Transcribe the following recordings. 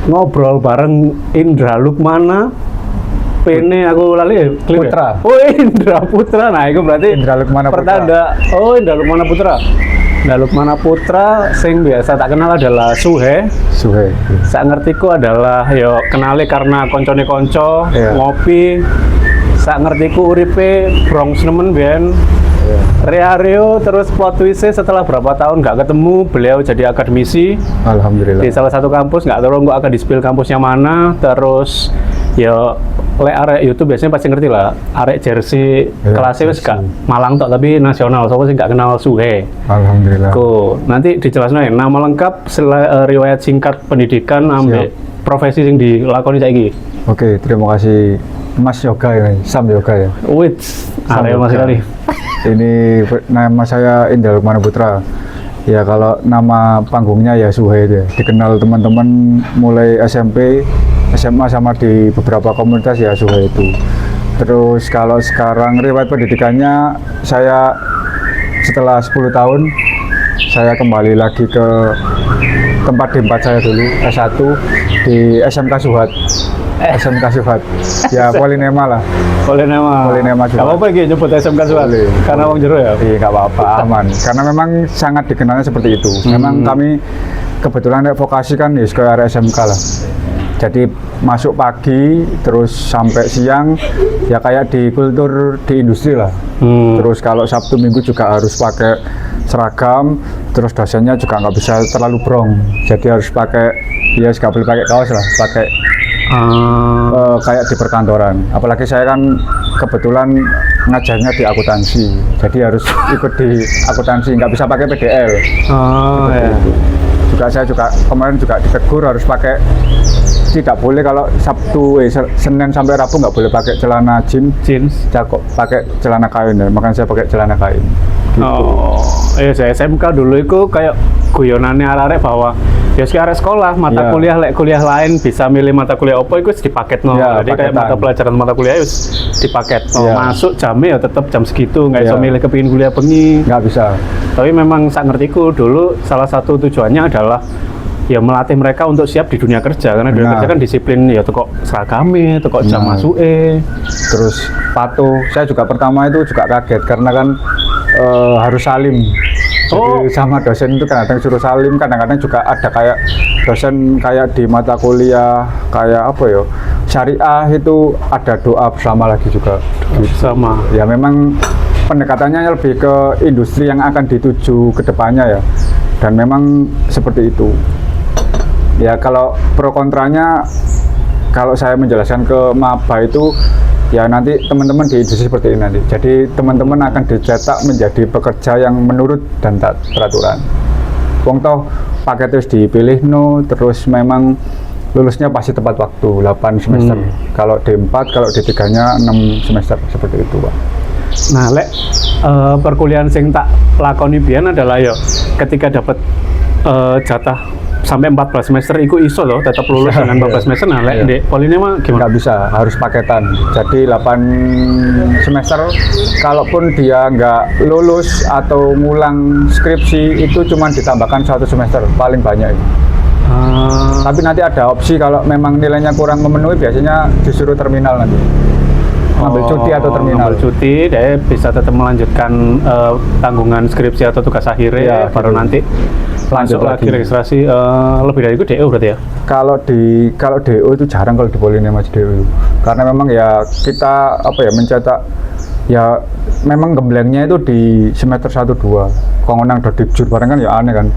ngobrol bareng Indra Lukmana. Pene aku lali Putra. Oh, Indra Putra. Nah, itu berarti Indra Lukmana Putra. pertanda. Oh, Indra Lukmana Putra. Indra Lukmana Putra sing biasa tak kenal adalah Suhe. Suhe. Sak ngertiku adalah yo kenali karena koncone konco, Iya. ngopi. Sak ngertiku uripe Bronx nemen ben. Iya. Rio terus plot twist setelah berapa tahun nggak ketemu, beliau jadi akademisi Alhamdulillah. di salah satu kampus, nggak tahu nggak akan di-spill kampusnya mana. Terus ya lek arek YouTube biasanya pasti ngerti lah, arek jersey Ya, kelasnya wis jersey. gak Malang tok tapi nasional, soalnya sih nggak kenal Suhe. Alhamdulillah. Nanti dijelaskan ya, nama lengkap, riwayat singkat pendidikan, ambek profesi yang dilakoni saiki. Oke, terima kasih Mas Yoga ya, Sam Yoga ya. Wait, arek Yoga. masih kali. Ini nama saya Indra Lukmana Putra. Ya kalau nama panggungnya ya Suhe itu ya. Dikenal teman-teman mulai SMP, SMA sama di beberapa komunitas ya Suhe itu. Terus kalau sekarang riwayat pendidikannya saya setelah 10 tahun saya kembali lagi ke tempat D4 saya dulu, S1 di SMK Suhat. SMK Suhat. Ya Polinema lah. Polinema Gak juga. apa-apa gitu nyebut SMK Suhat. Boleh. Karena wong jero ya. Iya nggak apa-apa, aman. Karena memang sangat dikenalnya seperti itu. Memang kami kebetulan vokasi kan ya ke area SMK lah. Jadi masuk pagi terus sampai siang ya kayak di kultur di industri lah. Terus kalau Sabtu Minggu juga harus pakai seragam. Terus dosennya juga nggak bisa terlalu brong. Jadi harus pakai ya nggak boleh pakai kaos lah, pakai kayak di perkantoran. Apalagi saya kan kebetulan ngajarnya di akuntansi, jadi harus ikut di akuntansi, nggak bisa pakai PDL. Ya. Saya juga kemarin juga ditegur harus pakai, tidak boleh kalau Senin sampai Rabu nggak boleh pakai celana jeans, cakok pakai celana kain ya. Makanya saya pakai celana kain. Gitu. Oh, iya saya SMK dulu itu kayak guyonannya arek bahwa ya sekarang sekolah mata kuliah lain bisa milih mata kuliah apa itu dipaket Ya, jadi kayak mata pelajaran mata kuliah itu dipaket masuk jamnya ya tetap jam segitu nggak bisa milih kepingin kuliah bengi Nggak bisa. tapi memang saat ngertiku dulu salah satu tujuannya adalah ya melatih mereka untuk siap di dunia kerja karena dunia kerja kan disiplin ya tuh kok seragamnya tuh kok jam masuke terus patuh. Saya juga pertama itu juga kaget karena kan harus salim. Jadi sama dosen itu kadang-kadang suruh salim, kadang-kadang juga ada kayak dosen kayak di mata kuliah kayak apa ya syariah itu ada doa bersama lagi juga. sama Ya memang pendekatannya lebih ke industri yang akan dituju ke depannya ya, dan memang seperti itu. Ya kalau pro kontranya, kalau saya menjelaskan ke maba itu ya nanti teman-teman di industri seperti ini nanti. Jadi teman-teman akan dicetak menjadi pekerja yang menurut dan taat peraturan. Wong toh pakai terus dipilih terus memang lulusnya pasti tepat waktu 8 semester. Kalau D4, kalau D3-nya 6 semester seperti itu, Pak. nah lek perkuliahan sing tak lakoni biyen adalah ya ketika dapat jatah sampai 14 semester itu iso loh tetap lulus dengan 14 semester. Nah lek di Polinema gimana? Nggak bisa, harus paketan. Jadi 8 semester kalaupun dia nggak lulus atau ngulang skripsi itu cuma ditambahkan 1 semester paling banyak itu. Tapi nanti ada opsi kalau memang nilainya kurang memenuhi, biasanya disuruh terminal nanti. Ngambil cuti atau terminal. Ngambil cuti, dia bisa tetap melanjutkan tanggungan skripsi atau tugas akhirnya, Ya, baru gitu. nanti lanjut lagi registrasi. Lebih dari itu DO berarti ya? Kalau DO itu jarang kalau di Polinema DO. Karena memang ya kita mencetak ya memang gemblengnya itu di semester 1-2. Kongonang dodikjur bareng kan ya aneh kan.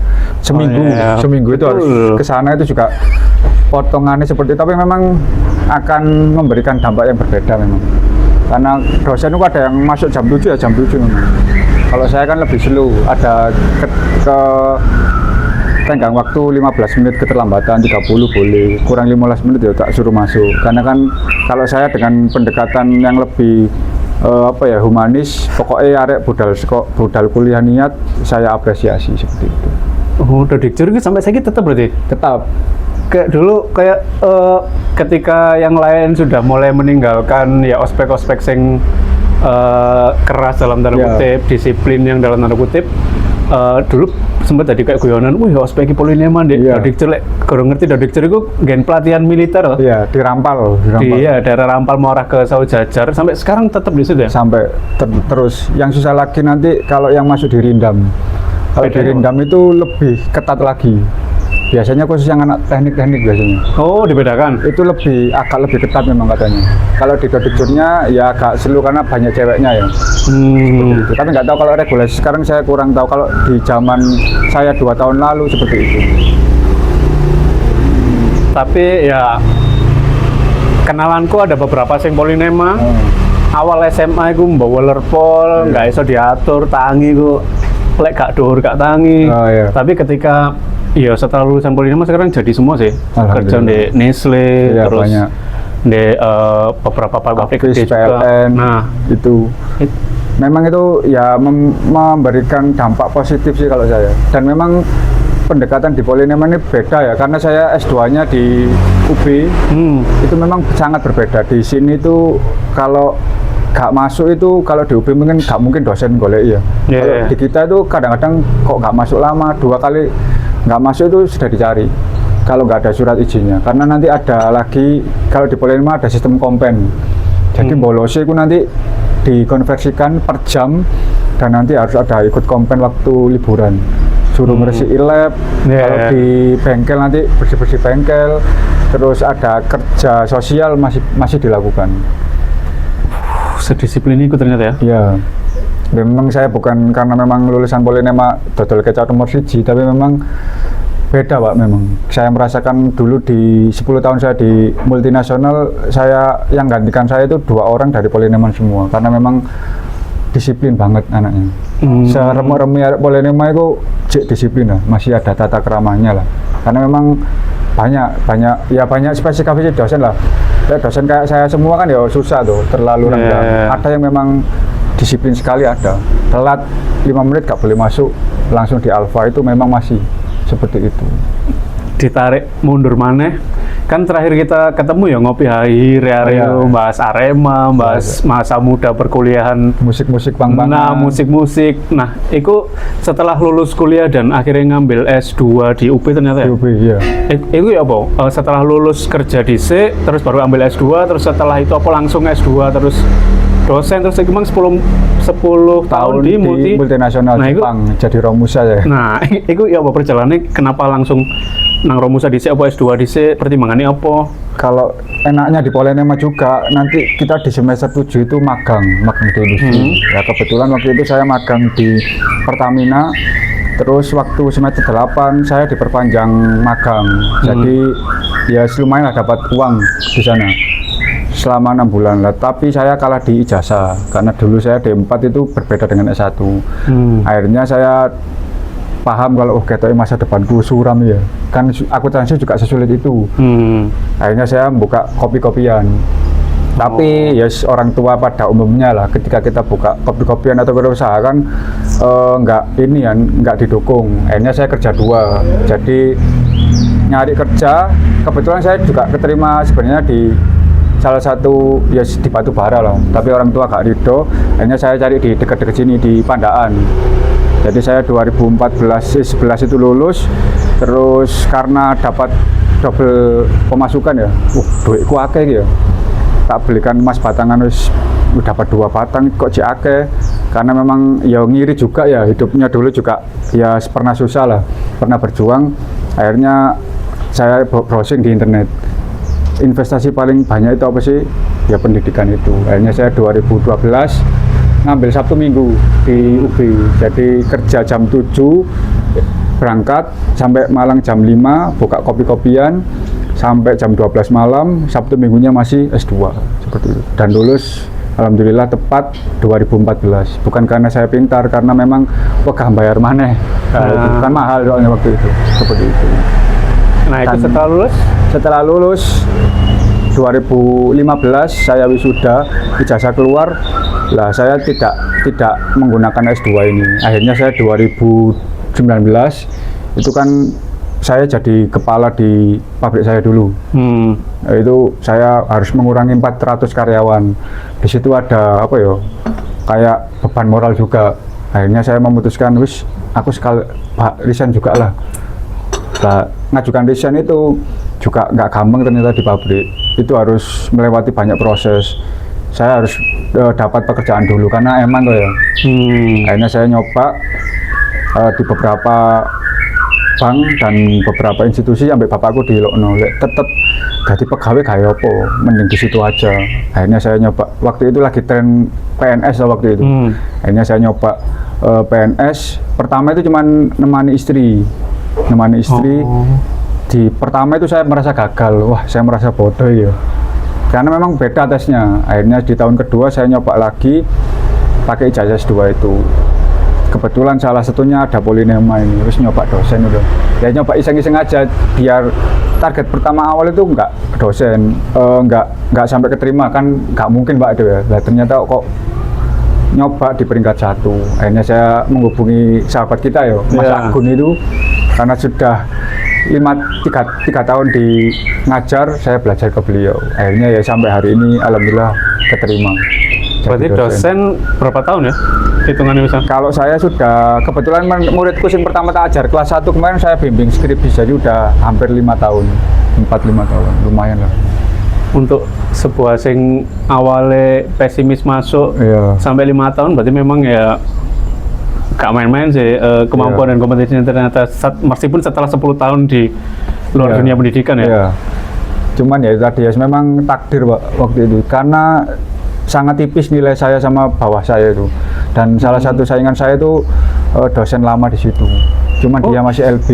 Seminggu itu harus ke sana itu juga potongannya seperti itu, tapi memang akan memberikan dampak yang berbeda memang. Karena dosen itu ada yang masuk jam 7 ya jam 7 memang. Kalau saya kan lebih slow, ada ke tenggang waktu 15 menit keterlambatan, 30 boleh, kurang 15 menit ya tak suruh masuk. Karena kan kalau saya dengan pendekatan yang lebih humanis, pokoknya arek budal kuliah niat, saya apresiasi seperti itu. Oh, dodikjur sampai saya tetap berarti? Tetap. Kayak dulu ketika yang lain sudah mulai meninggalkan ya ospek-ospek sing keras dalam tanda kutip, disiplin yang dalam tanda kutip, dulu sempat tadi kayak guyonan, wih ospek iki Polinema deh, Iya. Dodikcer lek kurang ngerti Dodikcer itu gen pelatihan militer loh. Iya, dirampal. Iya, daerah Rampal Morah ke Saujajar sampai sekarang tetap di situ ya. Sampai terus. Yang susah lagi nanti kalau yang masuk di Rindam. Kalau di Bedanya Rindam itu lebih ketat lagi. Biasanya khusus yang anak teknik-teknik biasanya. Oh, dibedakan. Itu agak lebih ketat memang katanya. Kalau di Dodikjurnya ya agak slow karena banyak ceweknya ya. Gitu. Tapi nggak tahu kalau regulasi sekarang, saya kurang tahu. Kalau di zaman saya 2 tahun lalu seperti itu. Tapi ya kenalanku ada beberapa sing Polinema. Awal SMA iku mbawa lerpol, nggak iso diatur, tangi ku lek gak dhuwur gak tangi. Oh, iya. Tapi ketika iya setelah lulusan Polinema sekarang jadi semua sih. Kerja di Nestle, Iya, terus banyak. di beberapa pabrik Office, gede juga. PLN, Nah, itu memang itu ya memberikan dampak positif sih kalau saya. Dan memang pendekatan di Polinema ini beda ya, karena saya S2-nya di UB, itu memang sangat berbeda. Di sini tuh kalau gak masuk itu, kalau di UB mungkin gak mungkin dosen golek ya. Kalau di kita itu kadang-kadang kok gak masuk lama, 2 kali gak masuk itu sudah dicari. Kalau nggak ada surat izinnya, karena nanti ada lagi, kalau di Polinema ada sistem kompen. Jadi bolosnya itu nanti dikonversikan per jam, dan nanti harus ada ikut kompen waktu liburan. Suruh ngeresiin lab, kalau di bengkel nanti bersih-bersih bengkel, terus ada kerja sosial masih dilakukan. Sedisiplin itu ternyata ya. Ya, memang saya bukan karena memang lulusan Polinema dodol kecap nomor 1, tapi memang beda Pak. Memang saya merasakan dulu di 10 tahun saya di multinasional, yang gantikan saya itu 2 orang dari Polinema semua, karena memang disiplin banget anaknya. Seremuk-remuk Polinema itu disiplin lah, masih ada tata keramanya lah, karena memang banyak spesifikasi dosen lah. Dosen kayak saya semua kan ya susah tuh, terlalu rendah. Ada yang memang disiplin sekali, ada telat 5 menit gak boleh masuk, langsung di alfa, itu memang masih seperti itu. Ditarik mundur maneh, kan terakhir kita ketemu ya ngopi Rio, bahas Arema, bahas masa muda perkuliahan, musik-musik pang-pangan. Nah, musik-musik. Nah, itu setelah lulus kuliah dan akhirnya ngambil S2 di UB ternyata ya? Di UB, iya. Itu ya apa? Setelah lulus kerja di C, terus baru ambil S2, terus setelah itu apa langsung S2, terus dosen, terus memang 10 tahun di multinasional Jepang, jadi Romusa ya. Nah, itu ya apa perjalanannya, kenapa langsung nang Romusa di C, apa S2 di C, pertimbangannya apa? Kalau enaknya di Polinema juga, nanti kita di semester 7 itu magang di industri. Ya kebetulan waktu itu saya magang di Pertamina, terus waktu semester 8 saya diperpanjang magang. Jadi ya lumayan lah dapat uang di sana selama 6 bulan lah. Tapi saya kalah di ijazah, karena dulu saya D4 itu berbeda dengan S1. Akhirnya saya paham kalau ketoknya masa depanku suram ya, kan akuntansi juga sesulit itu. Akhirnya saya buka kopi-kopian. Tapi orang tua pada umumnya lah, ketika kita buka kopi-kopian atau berusaha kan nggak didukung. Akhirnya saya kerja 2, jadi nyari kerja. Kebetulan saya juga keterima sebenarnya di salah satu di Batubara lah, tapi orang tua gak ridho. Akhirnya saya cari di dekat-dekat sini di Pandaan. Jadi saya 2011 itu lulus, terus karena dapat double pemasukan ya, duitku akeh ya, tak belikan emas batangan dapat 2 batang kok cek akeh, karena memang ya ngiri juga ya, hidupnya dulu juga ya pernah susah lah, pernah berjuang. Akhirnya saya browsing di internet, investasi paling banyak itu apa sih? Ya pendidikan itu. Akhirnya saya 2012 ngambil Sabtu Minggu di UB, jadi kerja jam 7 berangkat sampai Malang jam 5, buka kopi-kopian sampai jam 12 malam, Sabtu Minggunya masih S2 seperti itu, dan lulus alhamdulillah tepat 2014. Bukan karena saya pintar, karena memang wegah bayar maneh, kan mahal soalnya waktu itu, seperti itu. Nah, itu setelah lulus 2015 saya wisuda, ijazah keluar lah, saya tidak menggunakan S2 ini. Akhirnya saya 2019 itu kan saya jadi kepala di pabrik saya dulu. Itu saya harus mengurangi 400 karyawan. Di situ ada apa ya, kayak beban moral juga. Akhirnya saya memutuskan aku sekali resign juga lah. Nah, ngajukan resign itu juga nggak gampang ternyata di pabrik. Itu harus melewati banyak proses. Saya harus dapat pekerjaan dulu karena emang kok ya. Akhirnya saya nyoba di beberapa bank dan beberapa institusi sampai bapakku di Lokno, tetap jadi pegawai kayak apa, mending di situ aja. Akhirnya saya nyoba, waktu itu lagi tren PNS lah waktu itu. Akhirnya saya nyoba PNS. Pertama itu cuman nemani istri. Di pertama itu saya merasa gagal, wah saya merasa bodoh ya. Karena memang beda tesnya. Akhirnya di tahun kedua saya nyoba lagi pakai ijazah S2 itu. Kebetulan salah satunya ada Polinema ini, terus nyoba dosen udah. Ya nyoba iseng-iseng aja, biar target pertama awal itu enggak dosen, enggak sampai keterima kan, enggak mungkin Pak itu ya. Nah, ternyata kok nyoba di peringkat 1. Akhirnya saya menghubungi sahabat kita ya, Mas Agun itu, karena sudah 3 tahun di ngajar, saya belajar ke beliau. Akhirnya ya sampai hari ini alhamdulillah keterima. Berarti dosen berapa tahun ya hitungannya misalnya? Kalau saya sudah, kebetulan muridku yang pertama tak ajar kelas 1 kemarin saya bimbing skripsi, jadi udah hampir 5 tahun, 4-5 tahun, lumayan lah. Untuk sebuah sing awalnya pesimis masuk sampai 5 tahun, berarti memang ya gak main-main sih kemampuan dan kompetisinya ternyata, meskipun setelah 10 tahun di luar dunia pendidikan ya. Cuman ya tadi ya memang takdir Pak waktu itu, karena sangat tipis nilai saya sama bawah saya itu, dan salah satu saingan saya itu dosen lama di situ, cuman dia masih LB,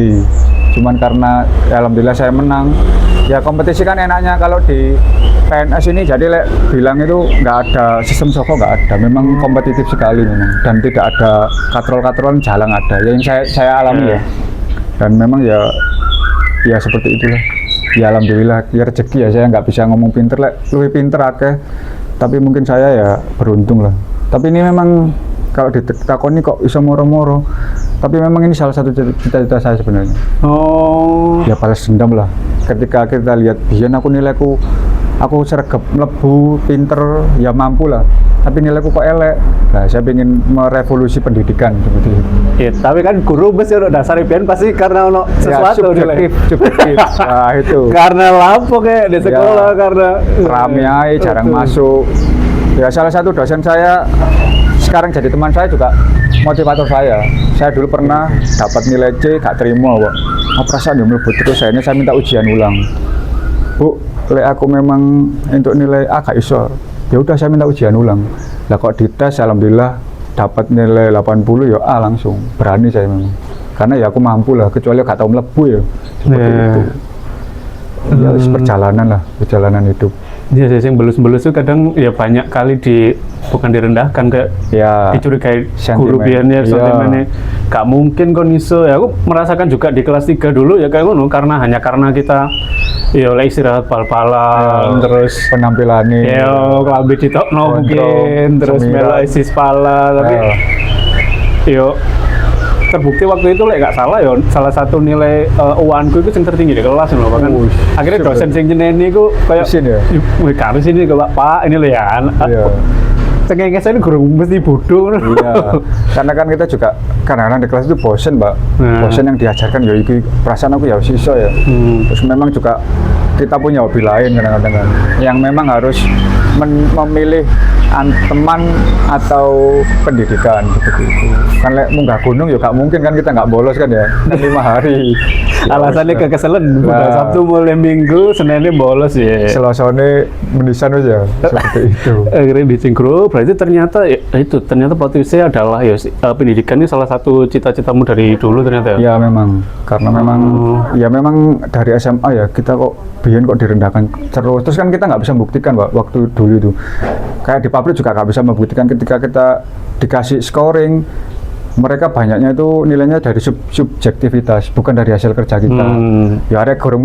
cuman karena ya, alhamdulillah saya menang. Ya kompetisi kan enaknya kalau di PNS ini, jadi bilang itu nggak ada sistem soko, nggak ada, memang kompetitif sekali memang, dan tidak ada katrol-katrolan, jarang ada yang saya alami ya. Dan memang ya seperti itulah. Ya alhamdulillah ya rezeki ya, saya nggak bisa ngomong pinter lebih pinter akeh, tapi mungkin saya ya beruntung lah. Tapi ini memang kalau ditakoni kok bisa moro-moro, tapi memang ini salah satu cita-cita saya sebenarnya. Ya balas dendam lah. Ketika kita lihat biyen aku nilaiku, aku sergap mlebu pinter ya mampu lah, tapi nilaiku kok elek. Nah saya ingin merevolusi pendidikan seperti itu. Ya, tapi kan guru mesti ono dasar biyen pasti karena ono sesuatu subjektif. Nah itu karena lapo kayak di sekolah karena rame aja, jarang masuk. Ya salah satu dosen saya sekarang jadi teman saya juga motivator saya. Saya dulu pernah dapat nilai C gak terima kok. Perasaan yang melebut terus, saya minta ujian ulang. Bu, aku memang untuk nilai A gak iso. Ya udah saya minta ujian ulang. Lah kok dites alhamdulillah dapat nilai 80 ya A langsung. Berani saya memang. Karena ya aku mampu lah, kecuali gak tahu melebu ya. Seperti itu. Ya perjalanan hidup. Iya, yang belus-belus itu kadang ya banyak kali bukan direndahkan, kayak dicurigai guru biarnya sentimennya gak mungkin kon iso. Ya aku merasakan juga di kelas 3 dulu ya kayak ngono, karena kita ya istirahat bal-balan terus penampilannya ya klambi ditokno mungkin terus melo isi pala, tapi yo terbukti waktu itu gak salah ya, salah satu nilai UANku itu yang tertinggi di kelas loh, bahkan akhirnya dosen sing nyeneni ku kayak wih karo sini ke Pak ini loh ya cengengnya saya ini guru mesti bodoh. Karena kan kita juga kadang-kadang di kelas itu bosen Mbak, bosen yang diajarkan ya itu perasaan aku ya siswa ya. Terus memang juga kita punya hobi lain kadang-kadang kan, yang memang harus memilih teman atau pendidikan seperti itu. Kan munggah gunung ya gak mungkin kan kita nggak bolos kan ya, 5 hari. Alasannya kekeselan, udah Sabtu mulai Minggu, Seninnya bolos ya. Selasane menisan aja seperti itu. Akhirnya di grup, berarti ternyata potensinya adalah ya pendidikan ini salah satu cita-citamu dari dulu ternyata ya? Ya memang, karena memang dari SMA ya kita kok direndahkan terus kan kita nggak bisa membuktikan Pak, waktu dulu itu kayak di pabrik juga nggak bisa membuktikan. Ketika kita dikasih scoring, mereka banyaknya itu nilainya dari subjektivitas, bukan dari hasil kerja kita. Ya ada gurung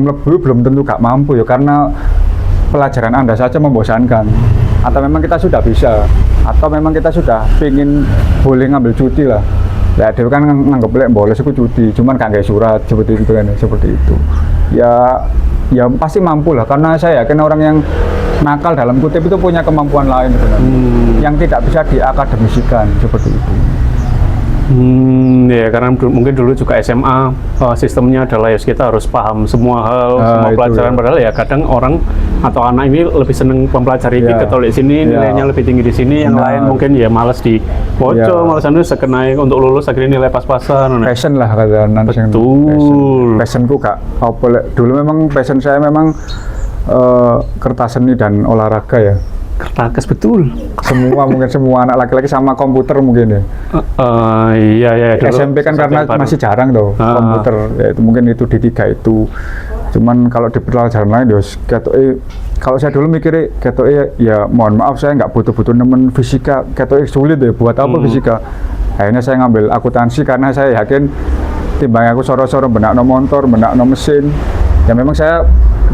mlebu belum tentu gak mampu ya, karena pelajaran Anda saja membosankan, atau memang kita sudah bisa, atau memang kita sudah ingin boleh ngambil cuti lah. Ya dia kan nganggep bolos itu cuti, cuman gak nggak surat seperti itu kan, seperti itu. Ya pasti mampu lah, karena saya yakin orang yang nakal dalam kutip itu punya kemampuan lain sebenarnya, yang tidak bisa diakademisikan seperti itu. Ya karena mungkin dulu juga SMA sistemnya adalah ya kita harus paham semua hal, semua itu pelajaran. ya. Padahal ya kadang orang atau anak ini lebih seneng mempelajari Ya. ketolik sini, nilainya lebih tinggi di sini, yang Benar. lain mungkin ya malas di bocor, Ya. malas anu sekenai untuk lulus akhirnya nilai pas-pasan. Passion lah kata Betul. Passionku kak apa dulu memang passion saya memang kertas seni dan olahraga ya. Kertakes betul. Semua mungkin semua anak laki-laki sama komputer mungkin ya. Iya dulu SMP kan sesuatu karena yang baru. masih jarang tuh komputer ya, itu mungkin itu di 3 itu. Cuman kalau di pelajaran lain ya kalau saya dulu mikirnya ya mohon maaf saya nggak butuh nemen fisika sulit ya buat apa fisika. Akhirnya saya ngambil akuntansi karena saya yakin timbang aku soro-soro benakno motor, benakno mesin. Ya memang saya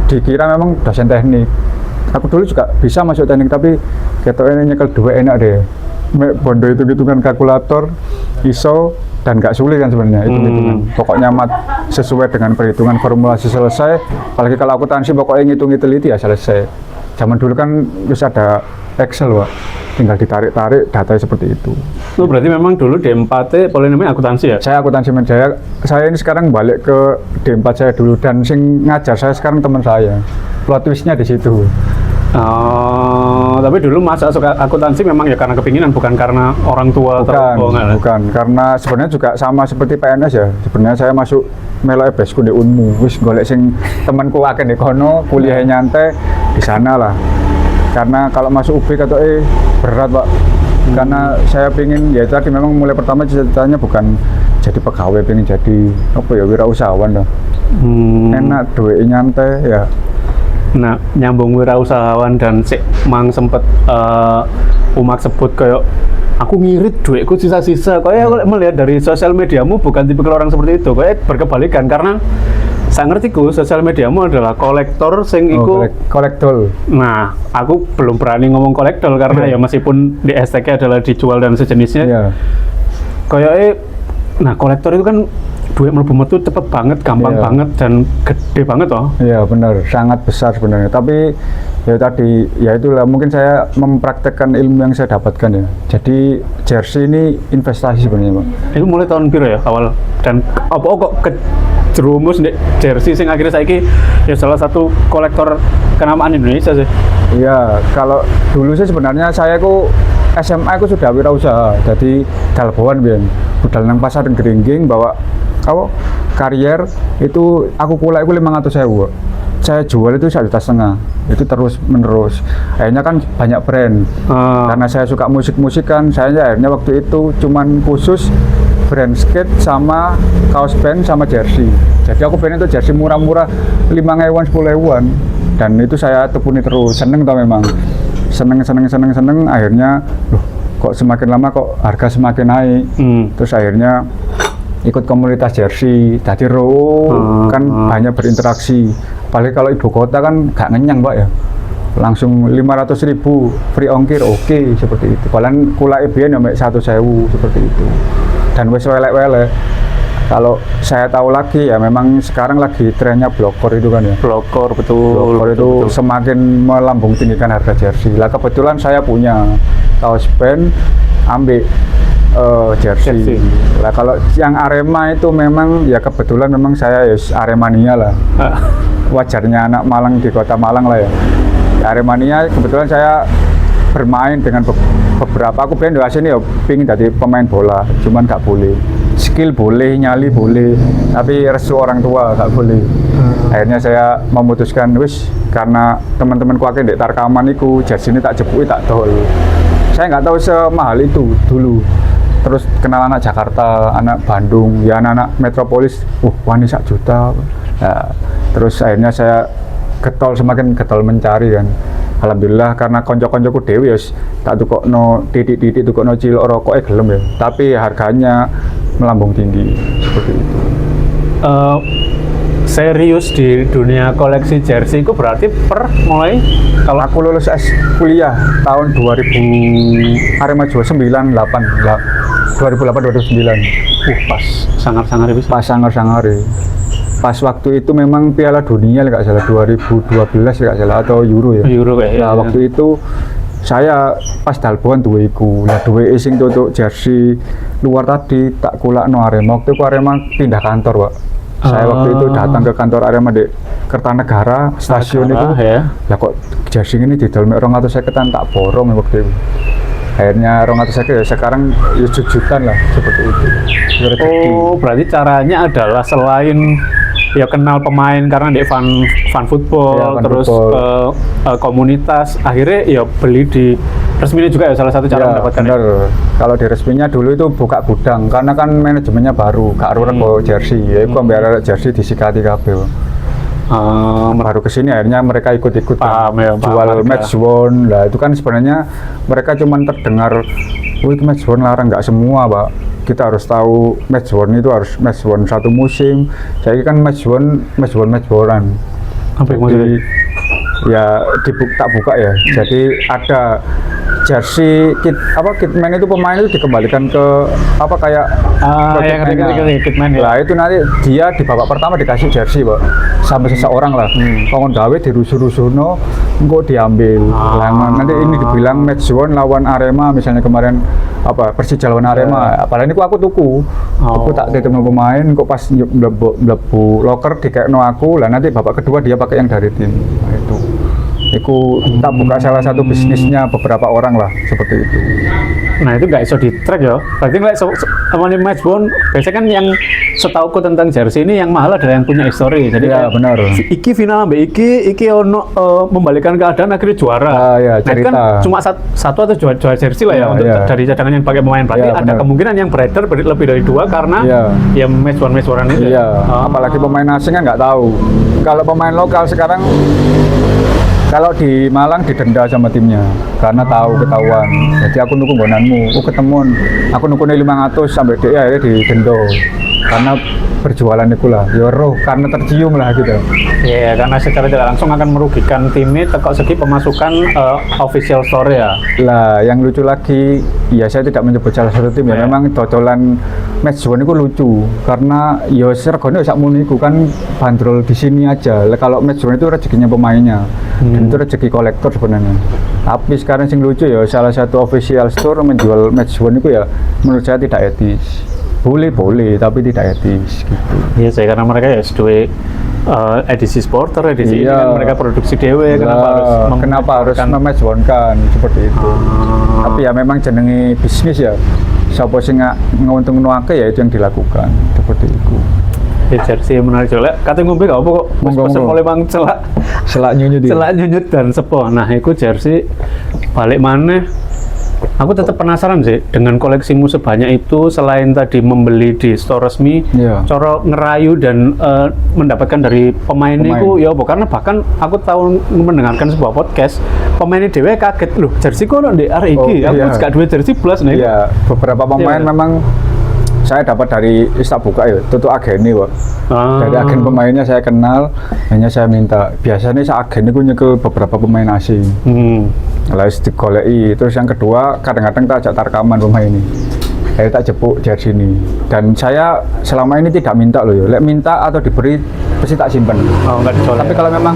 dikira memang dosen teknik. Aku dulu juga bisa masuk teknik tapi ini nyekel 2 enak deh. Bondo hitung-hitungan kalkulator, ISO dan gak sulit kan sebenarnya hitung-hitungan. Pokoknya sesuai dengan perhitungan formulasi selesai. Apalagi kalau akuntansi pokoknya ngitung teliti ya selesai. Zaman dulu kan bisa ada Excel Pak. Tinggal ditarik-tarik datanya seperti itu. Berarti memang dulu D4 polinomnya akuntansi ya? Saya akuntansi manajer. Saya ini sekarang balik ke D4 saya dulu dan sing ngajar saya sekarang teman saya. Plot twist-nya di situ. Tapi dulu masa suka akuntansi memang ya karena kepinginan, bukan karena orang tua bukan, karena sebenarnya juga sama seperti PNS ya. Sebenarnya saya masuk melok EBSku di Unmu, wis golek sing temanku akeh di kono, kuliah nyantai di sana lah. Karena kalau masuk UB kata berat Pak. Karena saya pingin ya tadi memang mulai pertama cita-citanya bukan jadi pegawai, pingin jadi wirausahawan lah. Enak duit nyantai ya. Nah, nyambung wirausahawan dan mang sempet umak sebut kayak aku ngirit duitku sisa-sisa. Kayak melihat dari sosial mediamu bukan tipikal orang seperti itu. Kayak berkebalikan karena saya ngerti sosial mediamu adalah kolektor sing iku kolektor. Nah, aku belum berani ngomong kolektor karena ya meskipun di hashtag adalah dijual dan sejenisnya. Kayak nah kolektor itu kan duit mlebu metu cepet banget, gampang banget dan gede banget toh. Iya benar, sangat besar sebenarnya. Tapi ya tadi ya itulah mungkin saya mempraktekkan ilmu yang saya dapatkan ya. Jadi jersey ini investasi sebenarnya Pak. Itu mulai tahun biru ya awal dan apa kok kejerumus nih jersey sing akhirnya saiki ya salah satu kolektor kenamaan Indonesia sih. Iya, kalau dulu sih sebenarnya saya SMA aku sudah wirausaha, jadi dalboan biyen. Budal nang pasar Geringging bawa karier itu aku kulai 500.000. Saya jual itu 1,5 juta. Itu terus menerus. Akhirnya kan banyak brand. Karena saya suka musik-musikan, saya akhirnya waktu itu cuman khusus brand skate sama kaos band sama jersey. Jadi aku pengen itu jersey murah-murah 5.000-an 10.000-an. Dan itu saya tekuni terus, seneng tau memang. Seneng akhirnya kok semakin lama kok harga semakin naik. Terus akhirnya ikut komunitas jersey, tadi kan banyak berinteraksi. Apalagi kalau ibu kota kan gak ngenyang Pak ya. Langsung 500.000 free ongkir, oke, seperti itu. Kalian kulai biyen ya 1.000 seperti itu. Dan wis welek-welek. Kalau saya tahu lagi ya memang sekarang lagi trennya blokor itu kan ya. Blokor betul. Blokor itu betul. semakin melambung tinggikan harga jersey. Lah kebetulan saya punya kaos band, ambil jersey. Lah kalau yang Arema itu memang ya kebetulan memang saya Aremania lah. Wajarnya anak Malang di kota Malang lah ya. Aremania kebetulan saya bermain dengan beberapa, aku pengen doa sini ya pingin jadi pemain bola, cuman gak boleh. Skill boleh, nyali boleh, tapi restu orang tua gak boleh. Akhirnya saya memutuskan karena teman-temanku akhir di Tarkaman itu jersey ini tak jepui tak tol. Saya nggak tahu semahal itu dulu. Terus kenal anak Jakarta, anak Bandung, ya anak-anak metropolis, wani 1 juta. Nah, terus akhirnya saya semakin getol mencari kan. Alhamdulillah karena konco-koncoku dewi ya tak tukokno titik-titik tukokno cilok rokoknya gelem ya. Tapi harganya melambung tinggi seperti itu. Serius di dunia koleksi jersey itu berarti mulai kalau aku lulus kuliah tahun 2000 Arema juara 2008-2009. Pas sangar-sangar itu. Pas sangar-sangar. Pas waktu itu memang Piala Dunia nggak salah 2012 nggak salah atau Euro ya. Euro kayak. Nah waktu itu saya pas dalboan duwe iku. Lah duwe sing tutuk jersey luar tadi tak kulakno Arema. Waktu itu Arema pindah kantor, Pak. Saya waktu itu datang ke kantor Arema di Kertanegara, stasiun itu. Ya. Lah kok jersey ini didol mek 250-an tak borong waktu itu. Akhirnya 250 ya sekarang ya jujutan lah seperti itu. Ya, Oh, berarti caranya adalah selain ya kenal pemain karena di fan football, Ya, fan terus football. komunitas, akhirnya ya beli di resminya juga ya salah satu cara ya, mendapatkan bener. Kalau di resminya dulu itu buka gudang karena kan manajemennya baru, gak rego jersey. Ya iku ambil jersey disikati kabeh. Baru kesini akhirnya mereka ikut-ikut Paham ya, paham jual mereka. match won. Lah itu kan sebenarnya mereka cuma terdengar, wih match won larang, nggak semua, Pak. Kita harus tahu match won itu harus match won satu musim. Saya kan match wonan. Apa yang maksudnya? Jadi, ya tak buka ya. Jadi ada jersey kitman itu pemain itu dikembalikan ke apa kayak ke yang kitman-nya. Kitman ya. Lah itu nanti dia di babak pertama dikasih jersey, Pak, sampai seseorang lah. Kongon gawe dirusuh-rusuhno, engko diambil. Lah nanti ini dibilang match won lawan Arema misalnya kemarin apa Persija lawan Arema. Apalagi aku tuku. Aku tak titipno pemain kok pas mlebu loker dikekno aku. Lah nanti babak kedua dia pakai yang dari tim. Nah, Iku tak buka salah satu bisnisnya beberapa orang lah seperti itu. Nah itu nggak iso di track ya. Berarti nggak awalnya match bond. Biasanya kan yang setauku tentang jersey ini yang mahal adalah yang punya histori. Jadi ya benar. Iki final ambek iki ono membalikan keadaan akhirnya juara. Ya, nah itu kan cuma satu atau dua jersey lah ya, untuk dari cadangan yang pakai pemain. Berarti ada kemungkinan yang beredar lebih dari dua karena ya match one itu. Iya. Apalagi pemain asing kan nggak tahu. Kalau pemain lokal sekarang kalau di Malang didenda sama timnya karena ketahuan. Jadi aku nunggu gonanmu, ketemuan. Aku nunggu 500 sampai dia akhirnya didenda karena berjualan itu lah. Ya roh karena tercium lah gitu. Iya, karena secara tidak langsung akan merugikan timnya tekok segi pemasukan official store ya. Lah, yang lucu lagi, ya saya tidak menyebut salah satu tim ya. Memang dodolan match one itu lucu karena ya regane sak muni iku kan bandrol di sini aja. Lah kalau match one itu rezekinya pemainnya. Dan itu rezeki kolektor sebenarnya. Tapi sekarang yang lucu ya salah satu official store menjual match one itu ya menurut saya tidak etis. Boleh tapi tidak etis gitu. Iya, saya karena mereka ya sudah edisi supporter, edisi ini kan mereka produksi dewe, kenapa harus match one kan seperti itu. Tapi ya memang jenenge bisnis ya. Siapa sing nguntungno akeh ya itu yang dilakukan seperti itu. Ya jersey menarik juga. Kata ngombe gak apa kok. Pesen oleh Bang Celak nyunyut dan sepo. Nah, itu jersey balik mana? Aku tetap penasaran sih dengan koleksimu sebanyak itu. Selain tadi membeli di store resmi, cara ngerayu dan mendapatkan dari pemain itu ya apa? Karena bahkan aku tahu mendengarkan sebuah podcast pemainnya dewe kaget loh jersey kok di RIG. Aku juga dua jersey plus nih. Iya, beberapa pemain memang saya dapat dari Istabuka ya, tutup agennya, Pak. Dari agen pemainnya saya kenal, hanya saya minta. Biasanya saya agen itu nyekel beberapa pemain asing. Lalu digoleki. Terus yang kedua, kadang-kadang tak ajak rekaman pemain ini. Saya tak jepuk jersey ini. Dan saya selama ini tidak minta loh ya. Lek minta atau diberi, pasti tak simpen. Nggak dicolek. Tapi kalau memang